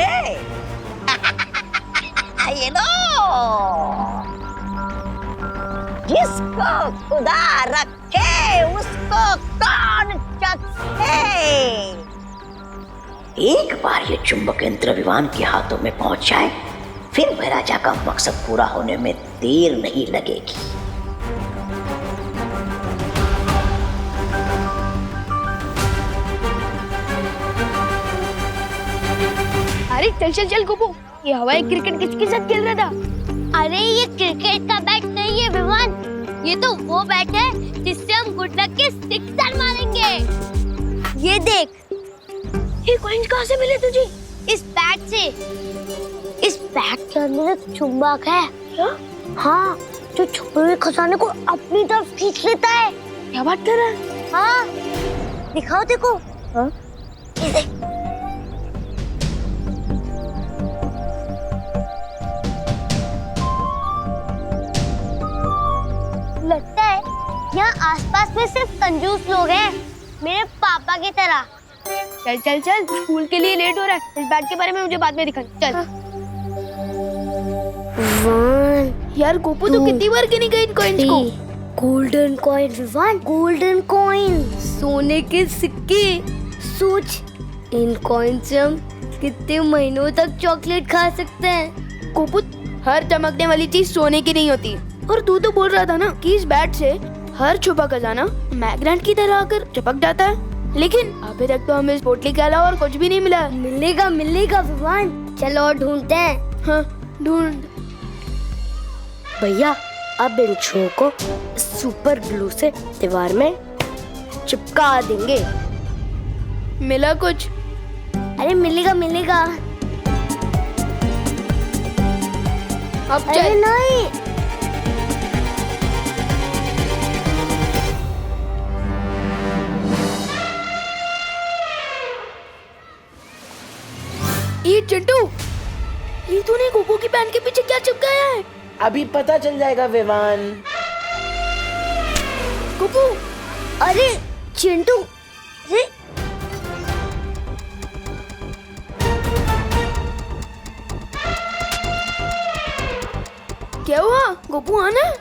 ये लो, जिसको खुदा रखे उसको कौन चखे। एक बार ये चुंबक यंत्र विवान के हाथों में पहुंच जाए, फिर महाराजा का मकसद पूरा होने में देर नहीं लगेगी। अरे चल चल चल गोपू, ये हवाई क्रिकेट किसके साथ खेल रहा था? अरे ये क्रिकेट का बैट नहीं है विवान, ये तो वो बैट है जिससे हम गुड लक के सिक्सर मारेंगे। ये देख। ये कॉइन्स कहाँ से मिले तुझे? इस बैट से। इस बैट के अंदर एक चुंबक है। क्या? हाँ, जो छुपे हुए खजाने को अपनी तरफ खींच लेता है। क्या बात कर रहा है? हाँ, दिखाओ देखो। हाँ? ये देख। लगता है यहाँ आसपास में सिर्फ कंजूस लोग हैं, मेरे पापा की तरह। चल चल चल, स्कूल के लिए लेट हो रहा है। इस बैट के बारे में मुझे बाद में दिखाना। चल। यार गोपू, तो कितनी बार गिनी गई इन कॉइन्स को? Golden coin Vivaan, golden coin, सोने के सिक्के। सोच, इन कॉइन से हम कितने महीनों तक चॉकलेट खा सकते हैं। गोपू, हर चमकने वाली चीज सोने की नहीं होती। और तू तो बोल रहा था ना कि इस बैट से हर छुपा खजाना मैग्नेट की तरह आकर चिपक जाता है। लेकिन अभी तक तो हमें इस पोटली के अलावा और कुछ भी नहीं मिला। मिलेगा मिलेगा विवान, चलो और ढूंढते हैं। हाँ, ढूंढ। भैया, अब इन छुओं को सुपर ग्लू से दीवार में चिपका देंगे। मिला कुछ? अरे मिलेगा मिलेगा। अब चल। अरे नहीं, ये चिंटू, ये तूने गोपू की पैंट के पीछे क्या चिपकाया है? अभी पता चल जाएगा विवान। गोपू, अरे चिंटू, अरे क्या हुआ? गोपू आना।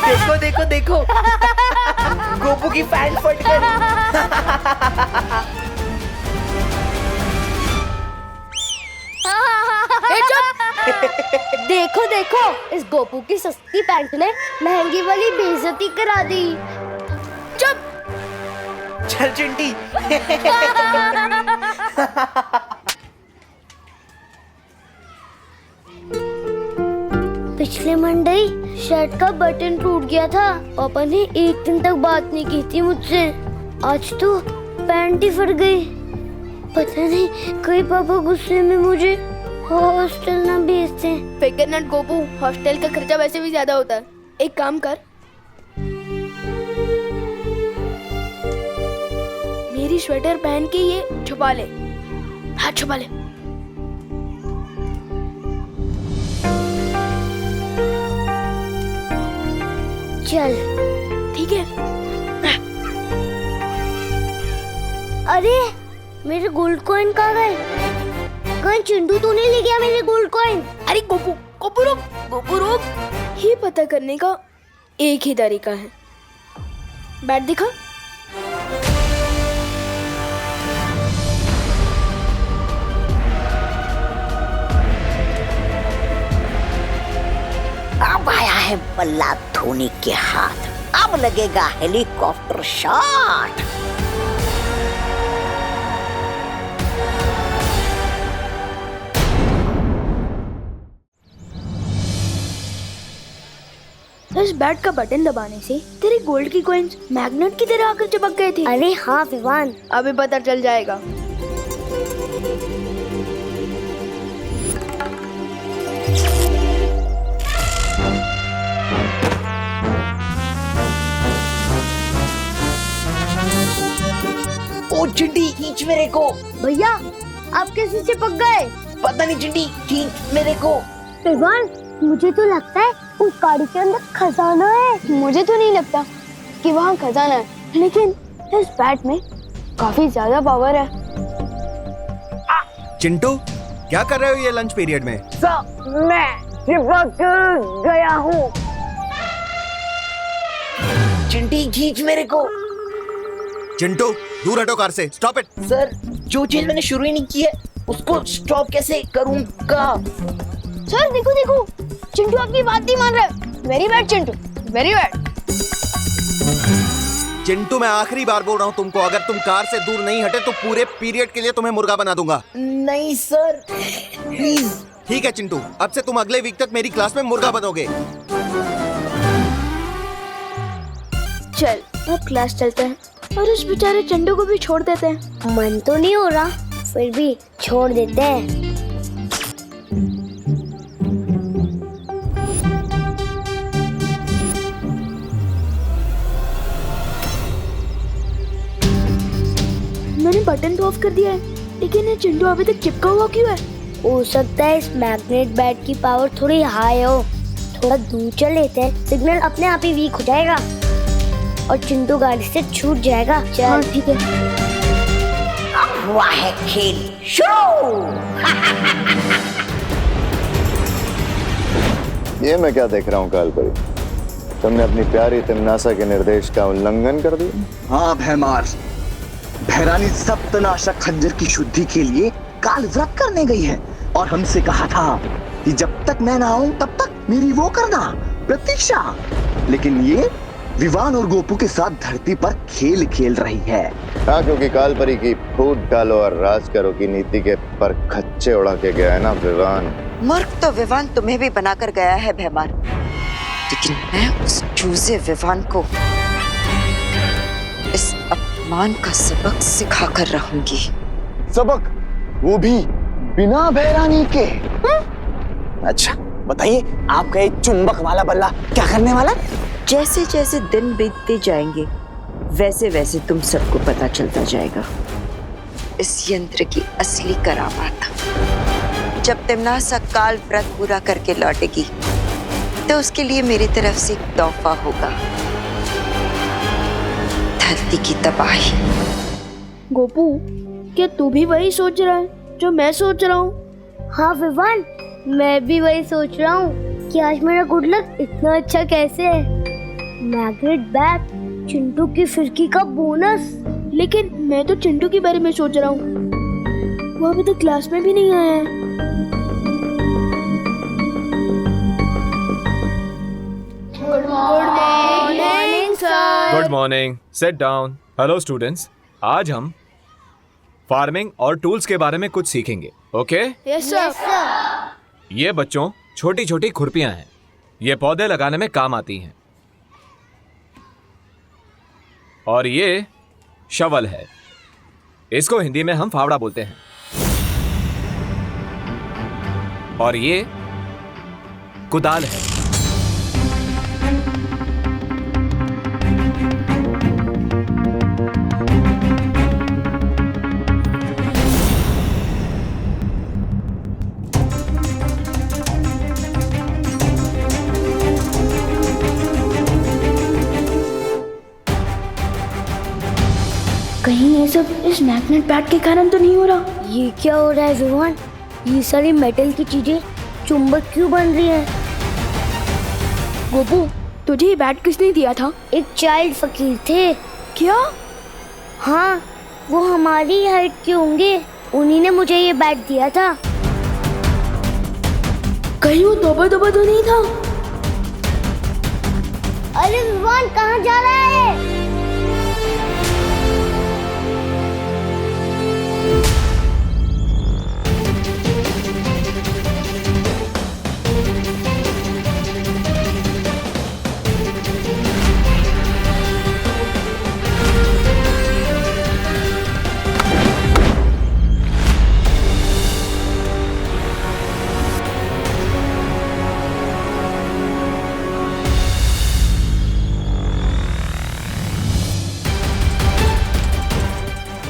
देखो देखो देखो, गोपू की पैंट फट गई। चुप! देखो देखो, इस गोपू की सस्ती पैंट ने महंगी वाली बेइज्जती करा दी। चुप। चल चिंटी। पिछले मंडे शर्ट का बटन टूट गया था। पापा ने एक दिन तक बात नहीं की थी मुझसे। आज तो पैंट ही फट गई। पता नहीं कहीं पापा गुस्से में मुझे हॉस्टल ना भेजते। फिकर नट गोपू, हॉस्टल का खर्चा वैसे भी ज्यादा होता है। एक काम कर, मेरी स्वेटर पहन के ये छुपा ले। हाँ छुपा ले। चल ठीक है। अरे मेरे गोल्ड कॉइन कहाँ गए? कहीं चिंटू तो नहीं ले गया मेरे गोल्ड कॉइन? अरे गोपू गोपू रुक, गोपू रुक। ये पता करने का एक ही तरीका है। बैट दिखा। अब आया है बल्ला धोनी के हाथ। अब लगेगा हेलीकॉप्टर शॉट। इस बैट का बटन दबाने से तेरे गोल्ड की कॉइन्स मैग्नेट की तरह आकर चिपक गए थे। अरे हाँ विवान, अभी पता चल जाएगा। ओ चिंटी, खींच मेरे को। भैया आप कैसे चिपक गए? पता नहीं चिंटी, खींच मेरे को। विवान, मुझे तो लगता है उस गाड़ी के अंदर खजाना है। मुझे तो नहीं लगता कि वहाँ खजाना है, लेकिन इस बैट में काफी ज्यादा पावर है। चिंटू, क्या कर रहे हो ये लंच पीरियड में? मैं चिपक गया हूँ। चिंटी खींच मेरे को। चिंटू दूर हटो कार से। Stop it. सर, जो चीज मैंने शुरू ही नहीं की है उसको स्टॉप कैसे करूँगा? सर देखो देखो, चिंटू आपकी बात नहीं मान रहा है। Very bad Chintu, very bad. Chintu, मैं आखिरी बार बोल रहा हूँ तुमको, अगर तुम कार से दूर नहीं हटे तो पूरे पीरियड के लिए तुम्हें मुर्गा बना दूंगा। नहीं सर, प्लीज। ठीक है चिंटू, अब से तुम अगले वीक तक मेरी क्लास में मुर्गा बनोगे। चल अब क्लास चलते हैं और उस बेचारे चिंटू को भी छोड़ देते हैं। मन तो नहीं हो रहा, फिर भी छोड़ देते हैं। मैंने बटन तो ऑफ कर दिया है, लेकिन ये चिंटू अभी तक चिपका हुआ क्यों है? हो सकता है इस मैग्नेट बैट की पावर थोड़ी हाई हो। थोड़ा दूर चल लेते हैं, सिग्नल अपने आप ही वीक हो जाएगा और चिंटू गाड़ी से छूट जाएगा। चल। हाँ ठीक है। अब हुआ है खेल शुरू। ये मैं क्या देख रहा हूँ कालपरी? तुमने अपनी प्यारी तिमनासा के निर्देश का उल्लंघन कर दिया। हाँ भैमार, भैरानी सप्तनाशक खंजर की शुद्धि के लिए काल व्रत करने गई है और हमसे कहा था कि जब तक मैं ना आऊं तब तक मेरी वो करना प्रतीक्षा। लेकिन ये विवान और गोपू के साथ धरती पर खेल खेल रही है। हाँ, क्योंकि कालपरी की फूट डालो और राज करो की नीति के पर खच्चे उड़ा के गया है ना विवान। मूर्ख तो विवान तुम्हें भी बनाकर गया है भैमार, लेकिन मैं उस चूजे विवान को इस अपमान का सबक सिखा कर रहूंगी। सबक? वो भी बिना भैरानी के? अच्छा बताइए, आपका ये चुंबक वाला बल्ला क्या करने वाला? जैसे जैसे दिन बीतते जाएंगे वैसे वैसे तुम सबको पता चलता जाएगा इस यंत्र की असली करामात। जब तिमनासा काल व्रत पूरा करके लौटेगी तो उसके लिए मेरी तरफ से एक तोहफा होगा, धरती की तबाही। गोपू, क्या तू भी वही सोच रहा है जो मैं सोच रहा हूँ? हाँ विवान, मैं भी वही सोच रहा हूँ कि आज मेरा गुड लक इतना अच्छा कैसे है। मैग्नेट बैट, चिंटू की फिरकी का बोनस। लेकिन मैं तो चिंटू के बारे में सोच रहा हूँ, वो अभी तक क्लास में भी नहीं आया है। Morning sir. Good morning, sit down. Hello students, आज हम फार्मिंग और टूल्स के बारे में कुछ सीखेंगे। ओके? Yes sir. ये बच्चों छोटी छोटी खुरपियां हैं, ये पौधे लगाने में काम आती हैं। और ये शवल है, इसको हिंदी में हम फावड़ा बोलते हैं। और ये कुदाल है। कहीं ये सब इस मैग्नेट पैड के कारण तो नहीं हो रहा? ये क्या हो रहा है विवान? ये सारी मेटल की चीजें चुंबक क्यों बन रही हैं? गोपू, तुझे ये बैट किसने दिया था? एक चाइल्ड फकीर थे। क्या? हाँ, वो हमारी हाइट के होंगे, उन्हीं ने मुझे ये बैट दिया था। कहीं वो दबा दबा तो नहीं था? अरे विवान कहाँ जा रहा है?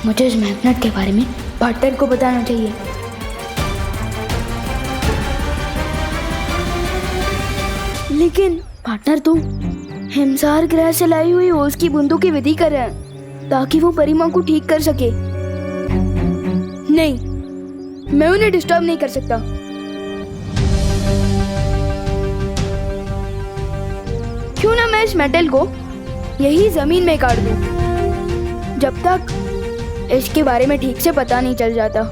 मुझे इस मैग्नेट के बारे में पार्टनर को बताना चाहिए। लेकिन पार्टनर तो हिमसार ग्रह से लाई हुई ओस की बूंदों की विधि कर रहे हैं ताकि वो परिमा को ठीक कर सके। नहीं, मैं उन्हें डिस्टर्ब नहीं कर सकता। क्यों ना मैं इस मेटल को यही जमीन में काट दूं, जब तक इसके बारे में ठीक से पता नहीं चल जाता।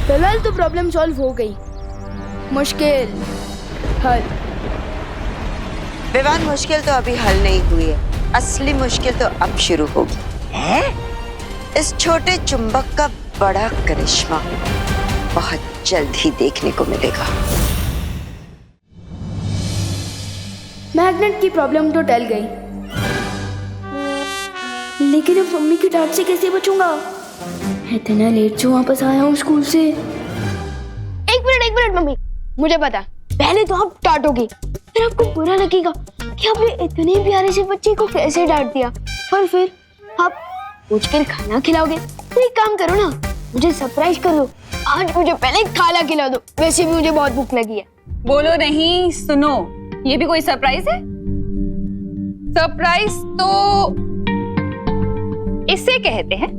फिलहाल तो प्रॉब्लम सॉल्व हो गई। मुश्किल हल। विवान, मुश्किल तो अभी हल नहीं हुई है, असली मुश्किल तो अब शुरू होगी। है? इस छोटे चुंबक का बड़ा करिश्मा बहुत जल्द ही देखने को मिलेगा। मैग्नेट की प्रॉब्लम तो टल गई, लेकिन अब मम्मी की डांट से कैसे बचूंगा? इतना लेट से वापस आया हूँ स्कूल से। एक मिनट मम्मी, मुझे पता, पहले तो आप डांटोगे, फिर आपको बुरा लगेगा कि आपने इतने प्यारे से बच्चे को कैसे डांट दिया, और फिर आप पूछकर खाना खिलाओगे। तो एक काम करो ना, मुझे सरप्राइज कर दो। आज मुझे पहले खाना खिला दो, वैसे भी मुझे बहुत भूख लगी है। बोलो नहीं, सुनो, ये भी कोई सरप्राइज है? सरप्राइज तो इसे कहते हैं।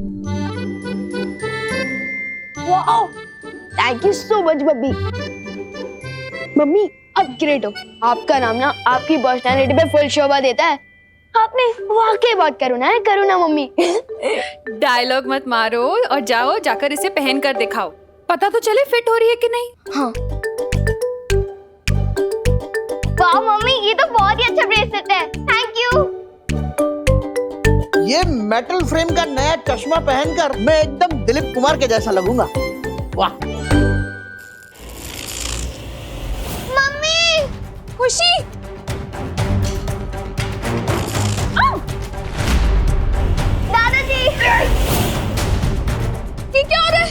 Wow, thank you so much mummy. Mummy, आप ग्रेट हो। आपका नाम ना आपकी पर्सनालिटी पे फुल शोभा देता है। आपने वाकई बहुत करुणा है, करुणा मम्मी। डायलॉग मत मारो और जाओ, जाकर इसे पहन कर दिखाओ, पता तो चले फिट हो रही है कि नहीं। हाँ। वाह मम्मी, ये तो बहुत ही अच्छा ब्रेसलेट है, थैंक यू। ये मेटल फ्रेम का नया चश्मा पहनकर मैं एकदम दिलीप कुमार के जैसा लगूंगा। वाह। मम्मी, खुशी, दादाजी, ये क्या हो रहा है?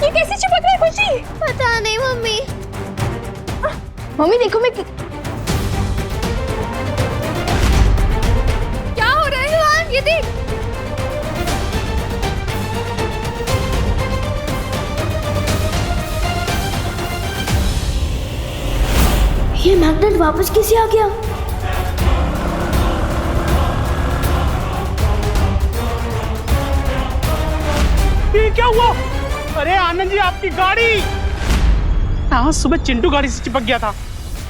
ये कैसे चिपक रहा है खुशी? पता नहीं मम्मी। मम्मी देखो, मैं क्या हो रहा है? ये देख। ये मैग्नेट वापस कैसे आ गया? क्या हुआ? अरे आनंद जी, आपकी गाड़ी! आज सुबह चिंटू गाड़ी से चिपक गया था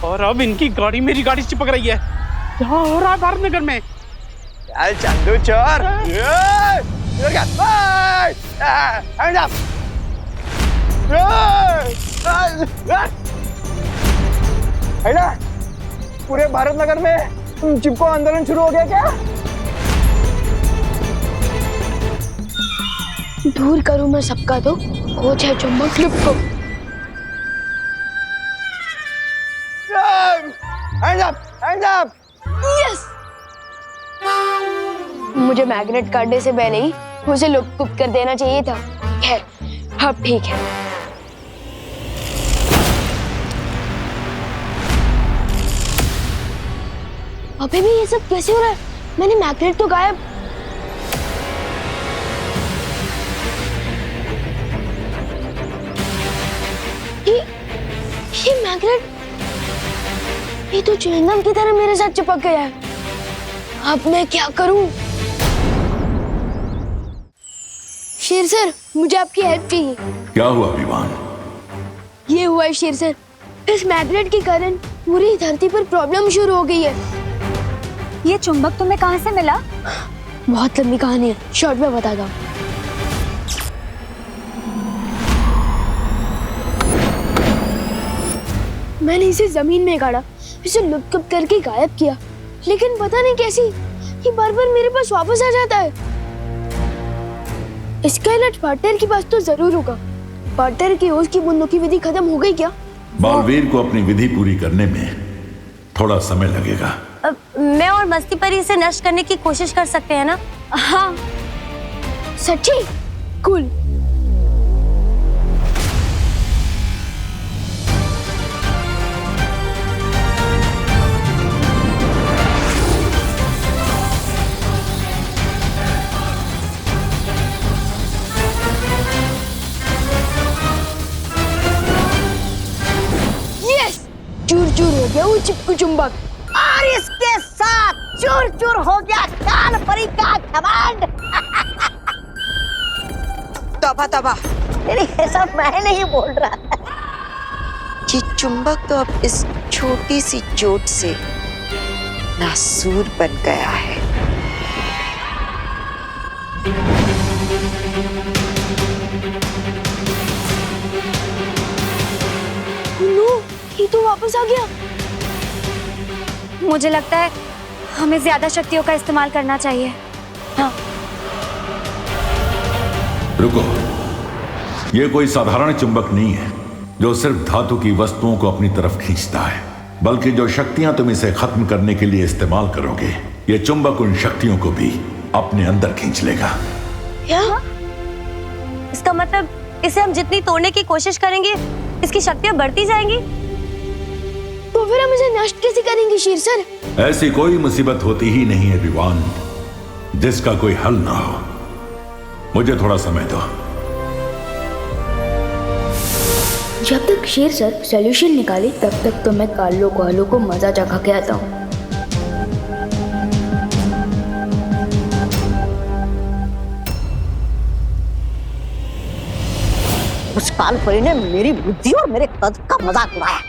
और अब इनकी गाड़ी मेरी गाड़ी से चिपक रही है। क्या हो रहा है भारत नगर में? चल चंदू चोर! पूरे भारत नगर में चिपको आंदोलन शुरू हो गया क्या? दूर करूं मैं सबका तो वो है चुंबक क्लिप को। Hands up! यस! मुझे मैग्नेट काटने से पहले ही उसे लुप्त कर देना चाहिए था। खैर, अब ठीक है। अबे भी ये सब कैसे हो रहा है? मैंने मैग्नेट तो गायब। ये मैग्नेट ये तो च्युइंगम की तरह मेरे साथ चिपक गया है। अब मैं क्या करूं? शेर सर, मुझे आपकी हेल्प चाहिए। क्या हुआ विवान? ये हुआ है शेर सर, इस मैग्नेट के कारण पूरी धरती पर प्रॉब्लम शुरू हो गई है। ये चुंबक तुम्हें कहाँ से मिला? बहुत लंबी कहानी है, शॉर्ट में बताता हूँ। मैंने इसे जमीन में गाड़ा, इसे लुप्त करके गायब किया, लेकिन पता नहीं कैसी ये बार-बार मेरे पास वापस आ जाता है। इसका इलाज पार्टनर के पास तो जरूर होगा। पार्टनर की ओस की बूंदों की विधि खत्म हो गई क्या? बालवीर को अपनी विधि पूरी करने में थोड़ा समय लगेगा। मैं और मस्ती परी इसे नष्ट करने की कोशिश कर सकते हैं ना? हाँ। सच्ची? कूल। चूर चूर हो गया वो चिपकू चुंबक, और इसके साथ चूर चूर हो गया काल परी का घमंड। तौबा तौबा, ये सब मैं नहीं बोल रहा। ये चुंबक तो अब इस छोटी सी चोट से नासूर बन गया है। ये तो वापस आ गया। मुझे लगता है हमें ज्यादा शक्तियों का इस्तेमाल करना चाहिए। हाँ। रुको, ये कोई साधारण चुंबक नहीं है जो सिर्फ धातु की वस्तुओं को अपनी तरफ खींचता है, बल्कि जो शक्तियां तुम इसे खत्म करने के लिए इस्तेमाल करोगे, ये चुंबक उन शक्तियों को भी अपने अंदर खींच लेगा। क्या? इसका मतलब इसे हम जितनी तोड़ने की कोशिश करेंगे, इसकी शक्तियां बढ़ती जाएंगी। तो फिर हम इसे नष्ट कैसे करेंगे शेर सर? ऐसी कोई मुसीबत होती ही नहीं है विवान जिसका कोई हल ना हो। मुझे थोड़ा समय दो। जब तक शेर सर सॉल्यूशन निकाले तब तक तो मैं काल्लो कोहलो को मजा चखा के आता हूँ। उस काल परी ने मेरी बुद्धि और मेरे कद का मजाक उड़ाया।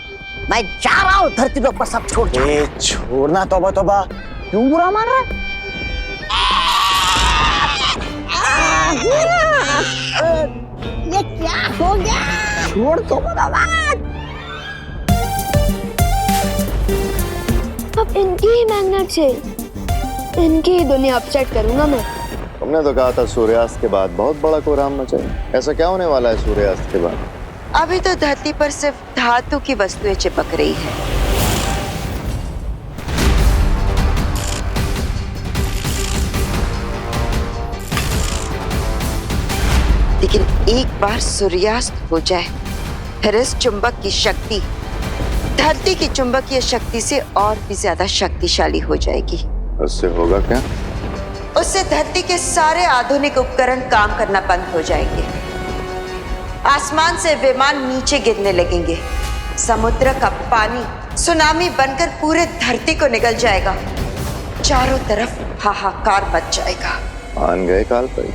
मैं जा रहा हूँ धरती के ऊपर सब छोड़। छोड़ना तौबा तौबा, क्यों बुरा मान रहा है? ये क्या हो गया? छोड़ तो अब इनकी ही मैग्नेट से इनकी ही दुनिया अपसेट करूंगा मैं। तुमने तो कहा था सूर्यास्त के बाद बहुत बड़ा कोहराम मचेगा। ऐसा क्या होने वाला है सूर्यास्त के बाद? अभी तो धरती पर सिर्फ धातु की वस्तुएं चिपक रही है। लेकिन एक बार सूर्यास्त हो जाए, फिर इस चुंबक की शक्ति धरती की चुंबकीय शक्ति से और भी ज्यादा शक्तिशाली हो जाएगी। उससे होगा क्या? उससे धरती के सारे आधुनिक उपकरण काम करना बंद हो जाएंगे। आसमान से विमान नीचे गिरने लगेंगे। समुद्र का पानी सुनामी बनकर पूरे धरती को निगल जाएगा। चारों तरफ हाहाकार मच जाएगा। मान गए काल परी?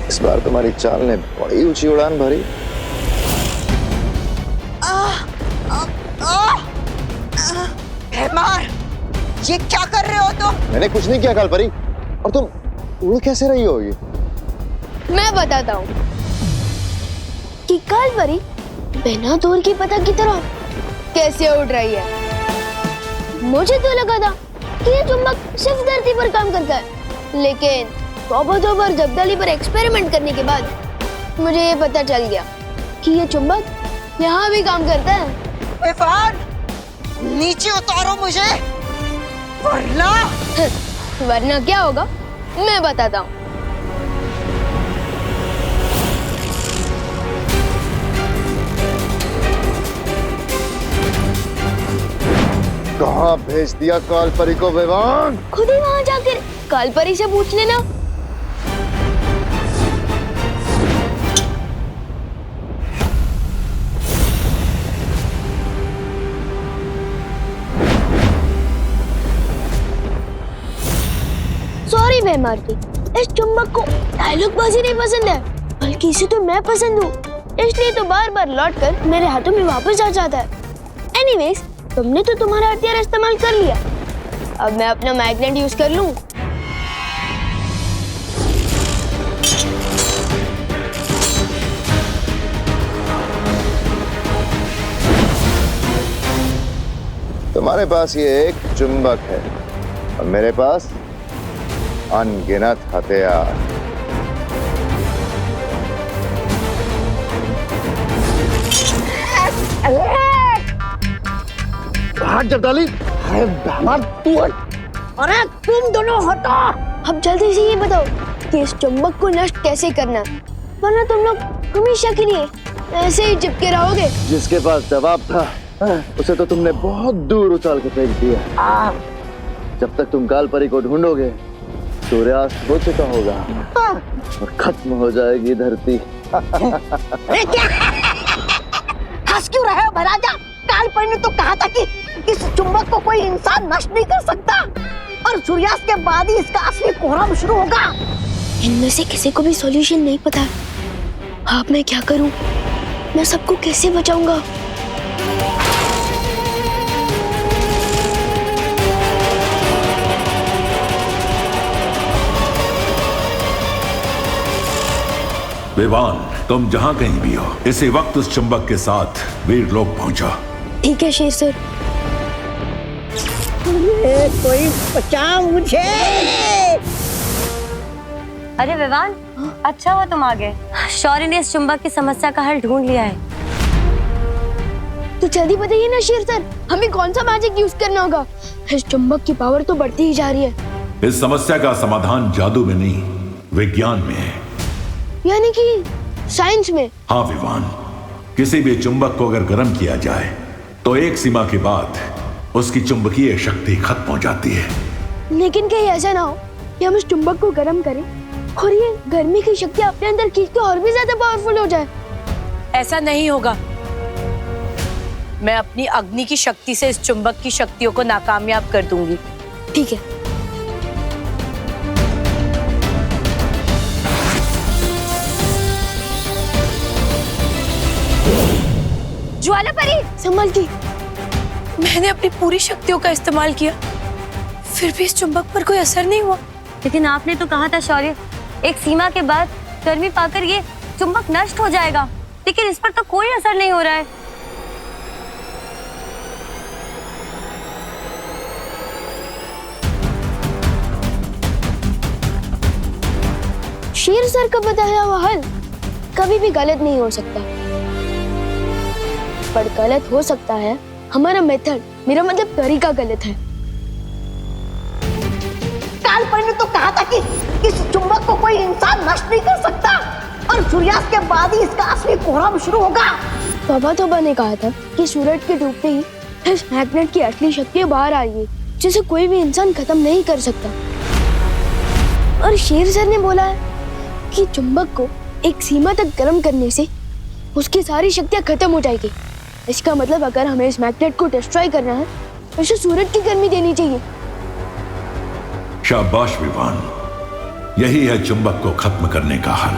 इस बार तुम्हारी चाल ने बड़ी ऊंची उड़ान भरी। भैमार, ये क्या कर रहे हो तुम? मैंने कुछ नहीं किया कालपरी, और तुम उड़ कैसे रही हो? ये मैं बताता हूँ कि कालपरी बिना दूर की पतंग की तरह कैसे उड़ रही है। मुझे तो लगा था कि ये चुंबक सिर्फ धरती पर काम करता है, लेकिन तौबा पर जब्दाली पर एक्सपेरिमेंट करने के बाद मुझे ये पता चल गया कि ये चुंबक यहाँ भी काम करता है। विवान, नीचे उतारो मुझे, वरना क्या होगा मैं बताता हूँ। कहाँ भेज दिया कालपरी को विवान? खुद ही वहाँ जाकर कालपरी से पूछ लेना। सॉरी भैमार जी, इस चुंबक को डायलॉगबाजी नहीं पसंद है, बल्कि इसे तो मैं पसंद हूँ, इसलिए तो बार बार लौट कर मेरे हाथों में वापस आ जाता है। एनीवेज, तुमने तो तुम्हारा हथियार इस्तेमाल कर लिया, अब मैं अपना मैग्नेट यूज कर लूं। तुम्हारे पास ये एक चुंबक है और मेरे पास अनगिनत हथियार। हाथ जब्दाली, अरे भैमार तू हट। अरे तुम दोनों हटो। अब जल्दी से ये बताओ कि इस चुंबक को नष्ट कैसे करना, वरना तुम लोग हमेशा के लिए ऐसे ही चिपके रहोगे। जिसके पास जवाब था उसे तो तुमने बहुत दूर उछाल के फेंक दिया। जब तक तुम कालपरी को ढूंढोगे सूर्यास्त हो चुका होगा और खत्म हो जाएगी धरती। हंस क्यों रहे हो महाराजा? कालपरी ने तो कहा था कि इस चुंबक को कोई इंसान नष्ट नहीं कर सकता और सूर्यास्त के बाद ही इसका असली कोहराम शुरू होगा। इनमें से किसी को भी सॉल्यूशन नहीं पता। अब मैं क्या करूं? मैं सबको कैसे बचाऊंगा? विवान, तुम जहां कहीं भी हो, इसी वक्त उस चुंबक के साथ वीरलोक पहुंचो। ठीक है शेर सर। कोई बचा मुझे। अरे विवान, अच्छा हुआ तुम आ गए। शौर्य ने इस चुंबक की समस्या का हल ढूंढ लिया है। तो जल्दी बताइए ना शेर सर, हमें कौन सा मैजिक यूज करना होगा? इस चुंबक की पावर तो बढ़ती ही जा रही है। इस समस्या का समाधान जादू में नहीं, विज्ञान में है। यानी कि साइंस में? हाँ विवान, किसी भी चुंबक को अगर गर्म किया जाए तो एक सीमा के बाद उसकी चुंबकीय शक्ति खत्म हो जाती है। लेकिन कहीं ऐसा ना हो कि हम इस चुंबक को गर्म करें और ये गर्मी की शक्ति अपने अंदर खींच के और भी ज्यादा पावरफुल हो जाए। ऐसा नहीं होगा। मैं अपनी अग्नि की शक्ति से इस चुंबक की शक्तियों को नाकामयाब कर दूंगी। ठीक है। ज्वाला परी, संभल के। मैंने अपनी पूरी शक्तियों का इस्तेमाल किया, फिर भी इस चुंबक पर कोई असर नहीं हुआ। लेकिन आपने तो कहा था शौर्य, एक सीमा के बाद गर्मी पाकर ये चुंबक नष्ट हो जाएगा, लेकिन इस पर तो कोई असर नहीं हो रहा है। शेर सर का बताया हुआ हल कभी भी गलत नहीं हो सकता, पर गलत हो सकता है हमारा मेथड, मेरा मतलब तरीका गलत है। कालपरी ने तो कहा था कि इस चुंबक को कोई इंसान नष्ट नहीं कर सकता और सूर्यास्त के बाद ही इसका असली कोहराम शुरू होगा। तौबा ने कहा था कि सूरज के डूबते ही इस मैग्नेट की असली शक्ति बाहर आएगी, जिसे कोई भी इंसान खत्म नहीं कर सकता। और शेर सर ने बोला है कि चुंबक को एक सीमा तक गर्म करने से उसकी सारी शक्तियां खत्म हो जाएगी। इसका मतलब अगर हमें इस मैग्नेट को डिस्ट्रॉय करना है तो इसे सूरज की गर्मी देनी चाहिए। शाबाश विवान, यही है चुंबक को खत्म करने का हल।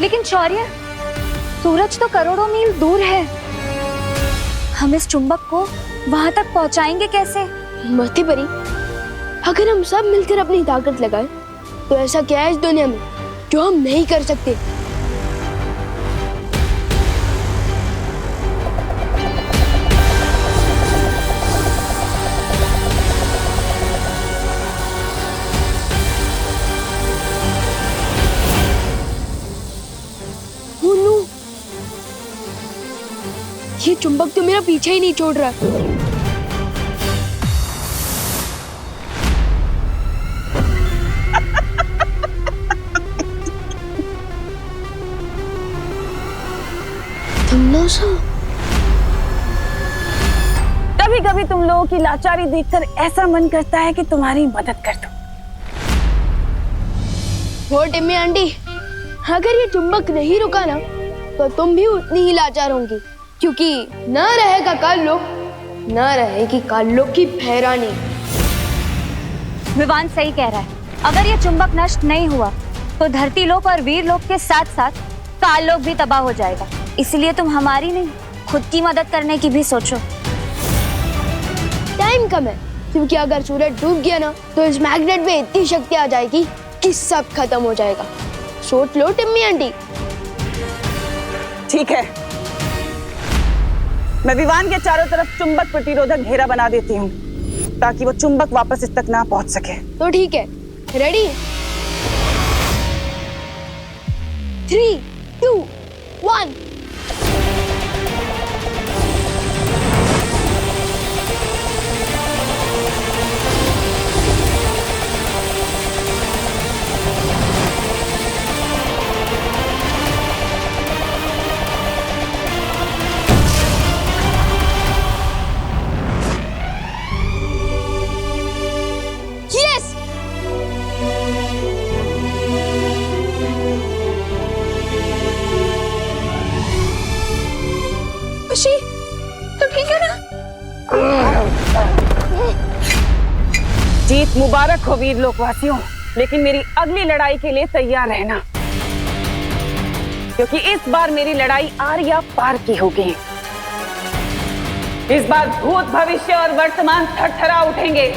लेकिन शौर्य, सूरज तो करोड़ों मील दूर है। हम इस चुंबक को वहां तक पहुंचाएंगे कैसे? मस्ती परी, अगर हम सब मिलकर अपनी ताकत लगाएं, तो ऐसा क्या है इस दुनिया में जो हम नहीं कर सकते? ये चुंबक तो मेरा पीछे ही नहीं छोड़ रहा। कभी कभी तुम लोगों की लाचारी देखकर ऐसा मन करता है कि तुम्हारी मदद कर दूं। वो टिम्मी आंटी, अगर ये चुंबक नहीं रुका ना, तो तुम भी उतनी ही लाचार होंगी, क्योंकि न रहेगा काल्लोक, न रहेगी काल्लोक की फहरानी। विवान सही कह रहा है। अगर ये चुंबक नष्ट नहीं हुआ तो धरती लोक और वीर लोक के साथ साथ काल लोक भी तबाह हो जाएगा। इसलिए तुम हमारी नहीं, खुद की मदद करने की भी सोचो। टाइम कम है, क्योंकि अगर सूरज डूब गया ना, तो इस मैग्नेट में इतनी शक्ति आ जाएगी कि सब खत्म हो जाएगा। सोच लो टिम्मी आंटी। ठीक है, मैं विवान के चारों तरफ चुंबक प्रतिरोधक घेरा बना देती हूँ, ताकि वो चुंबक वापस इस तक ना पहुंच सके। तो ठीक है, रेडी? 3, 2, 1। खुशी, तुम ठीक है ना? जीत मुबारक हो वीर लोकवासियों, लेकिन मेरी अगली लड़ाई के लिए तैयार रहना, क्योंकि इस बार मेरी लड़ाई आर या पार की होगी। इस बार भूत, भविष्य और वर्तमान थरथरा उठेंगे।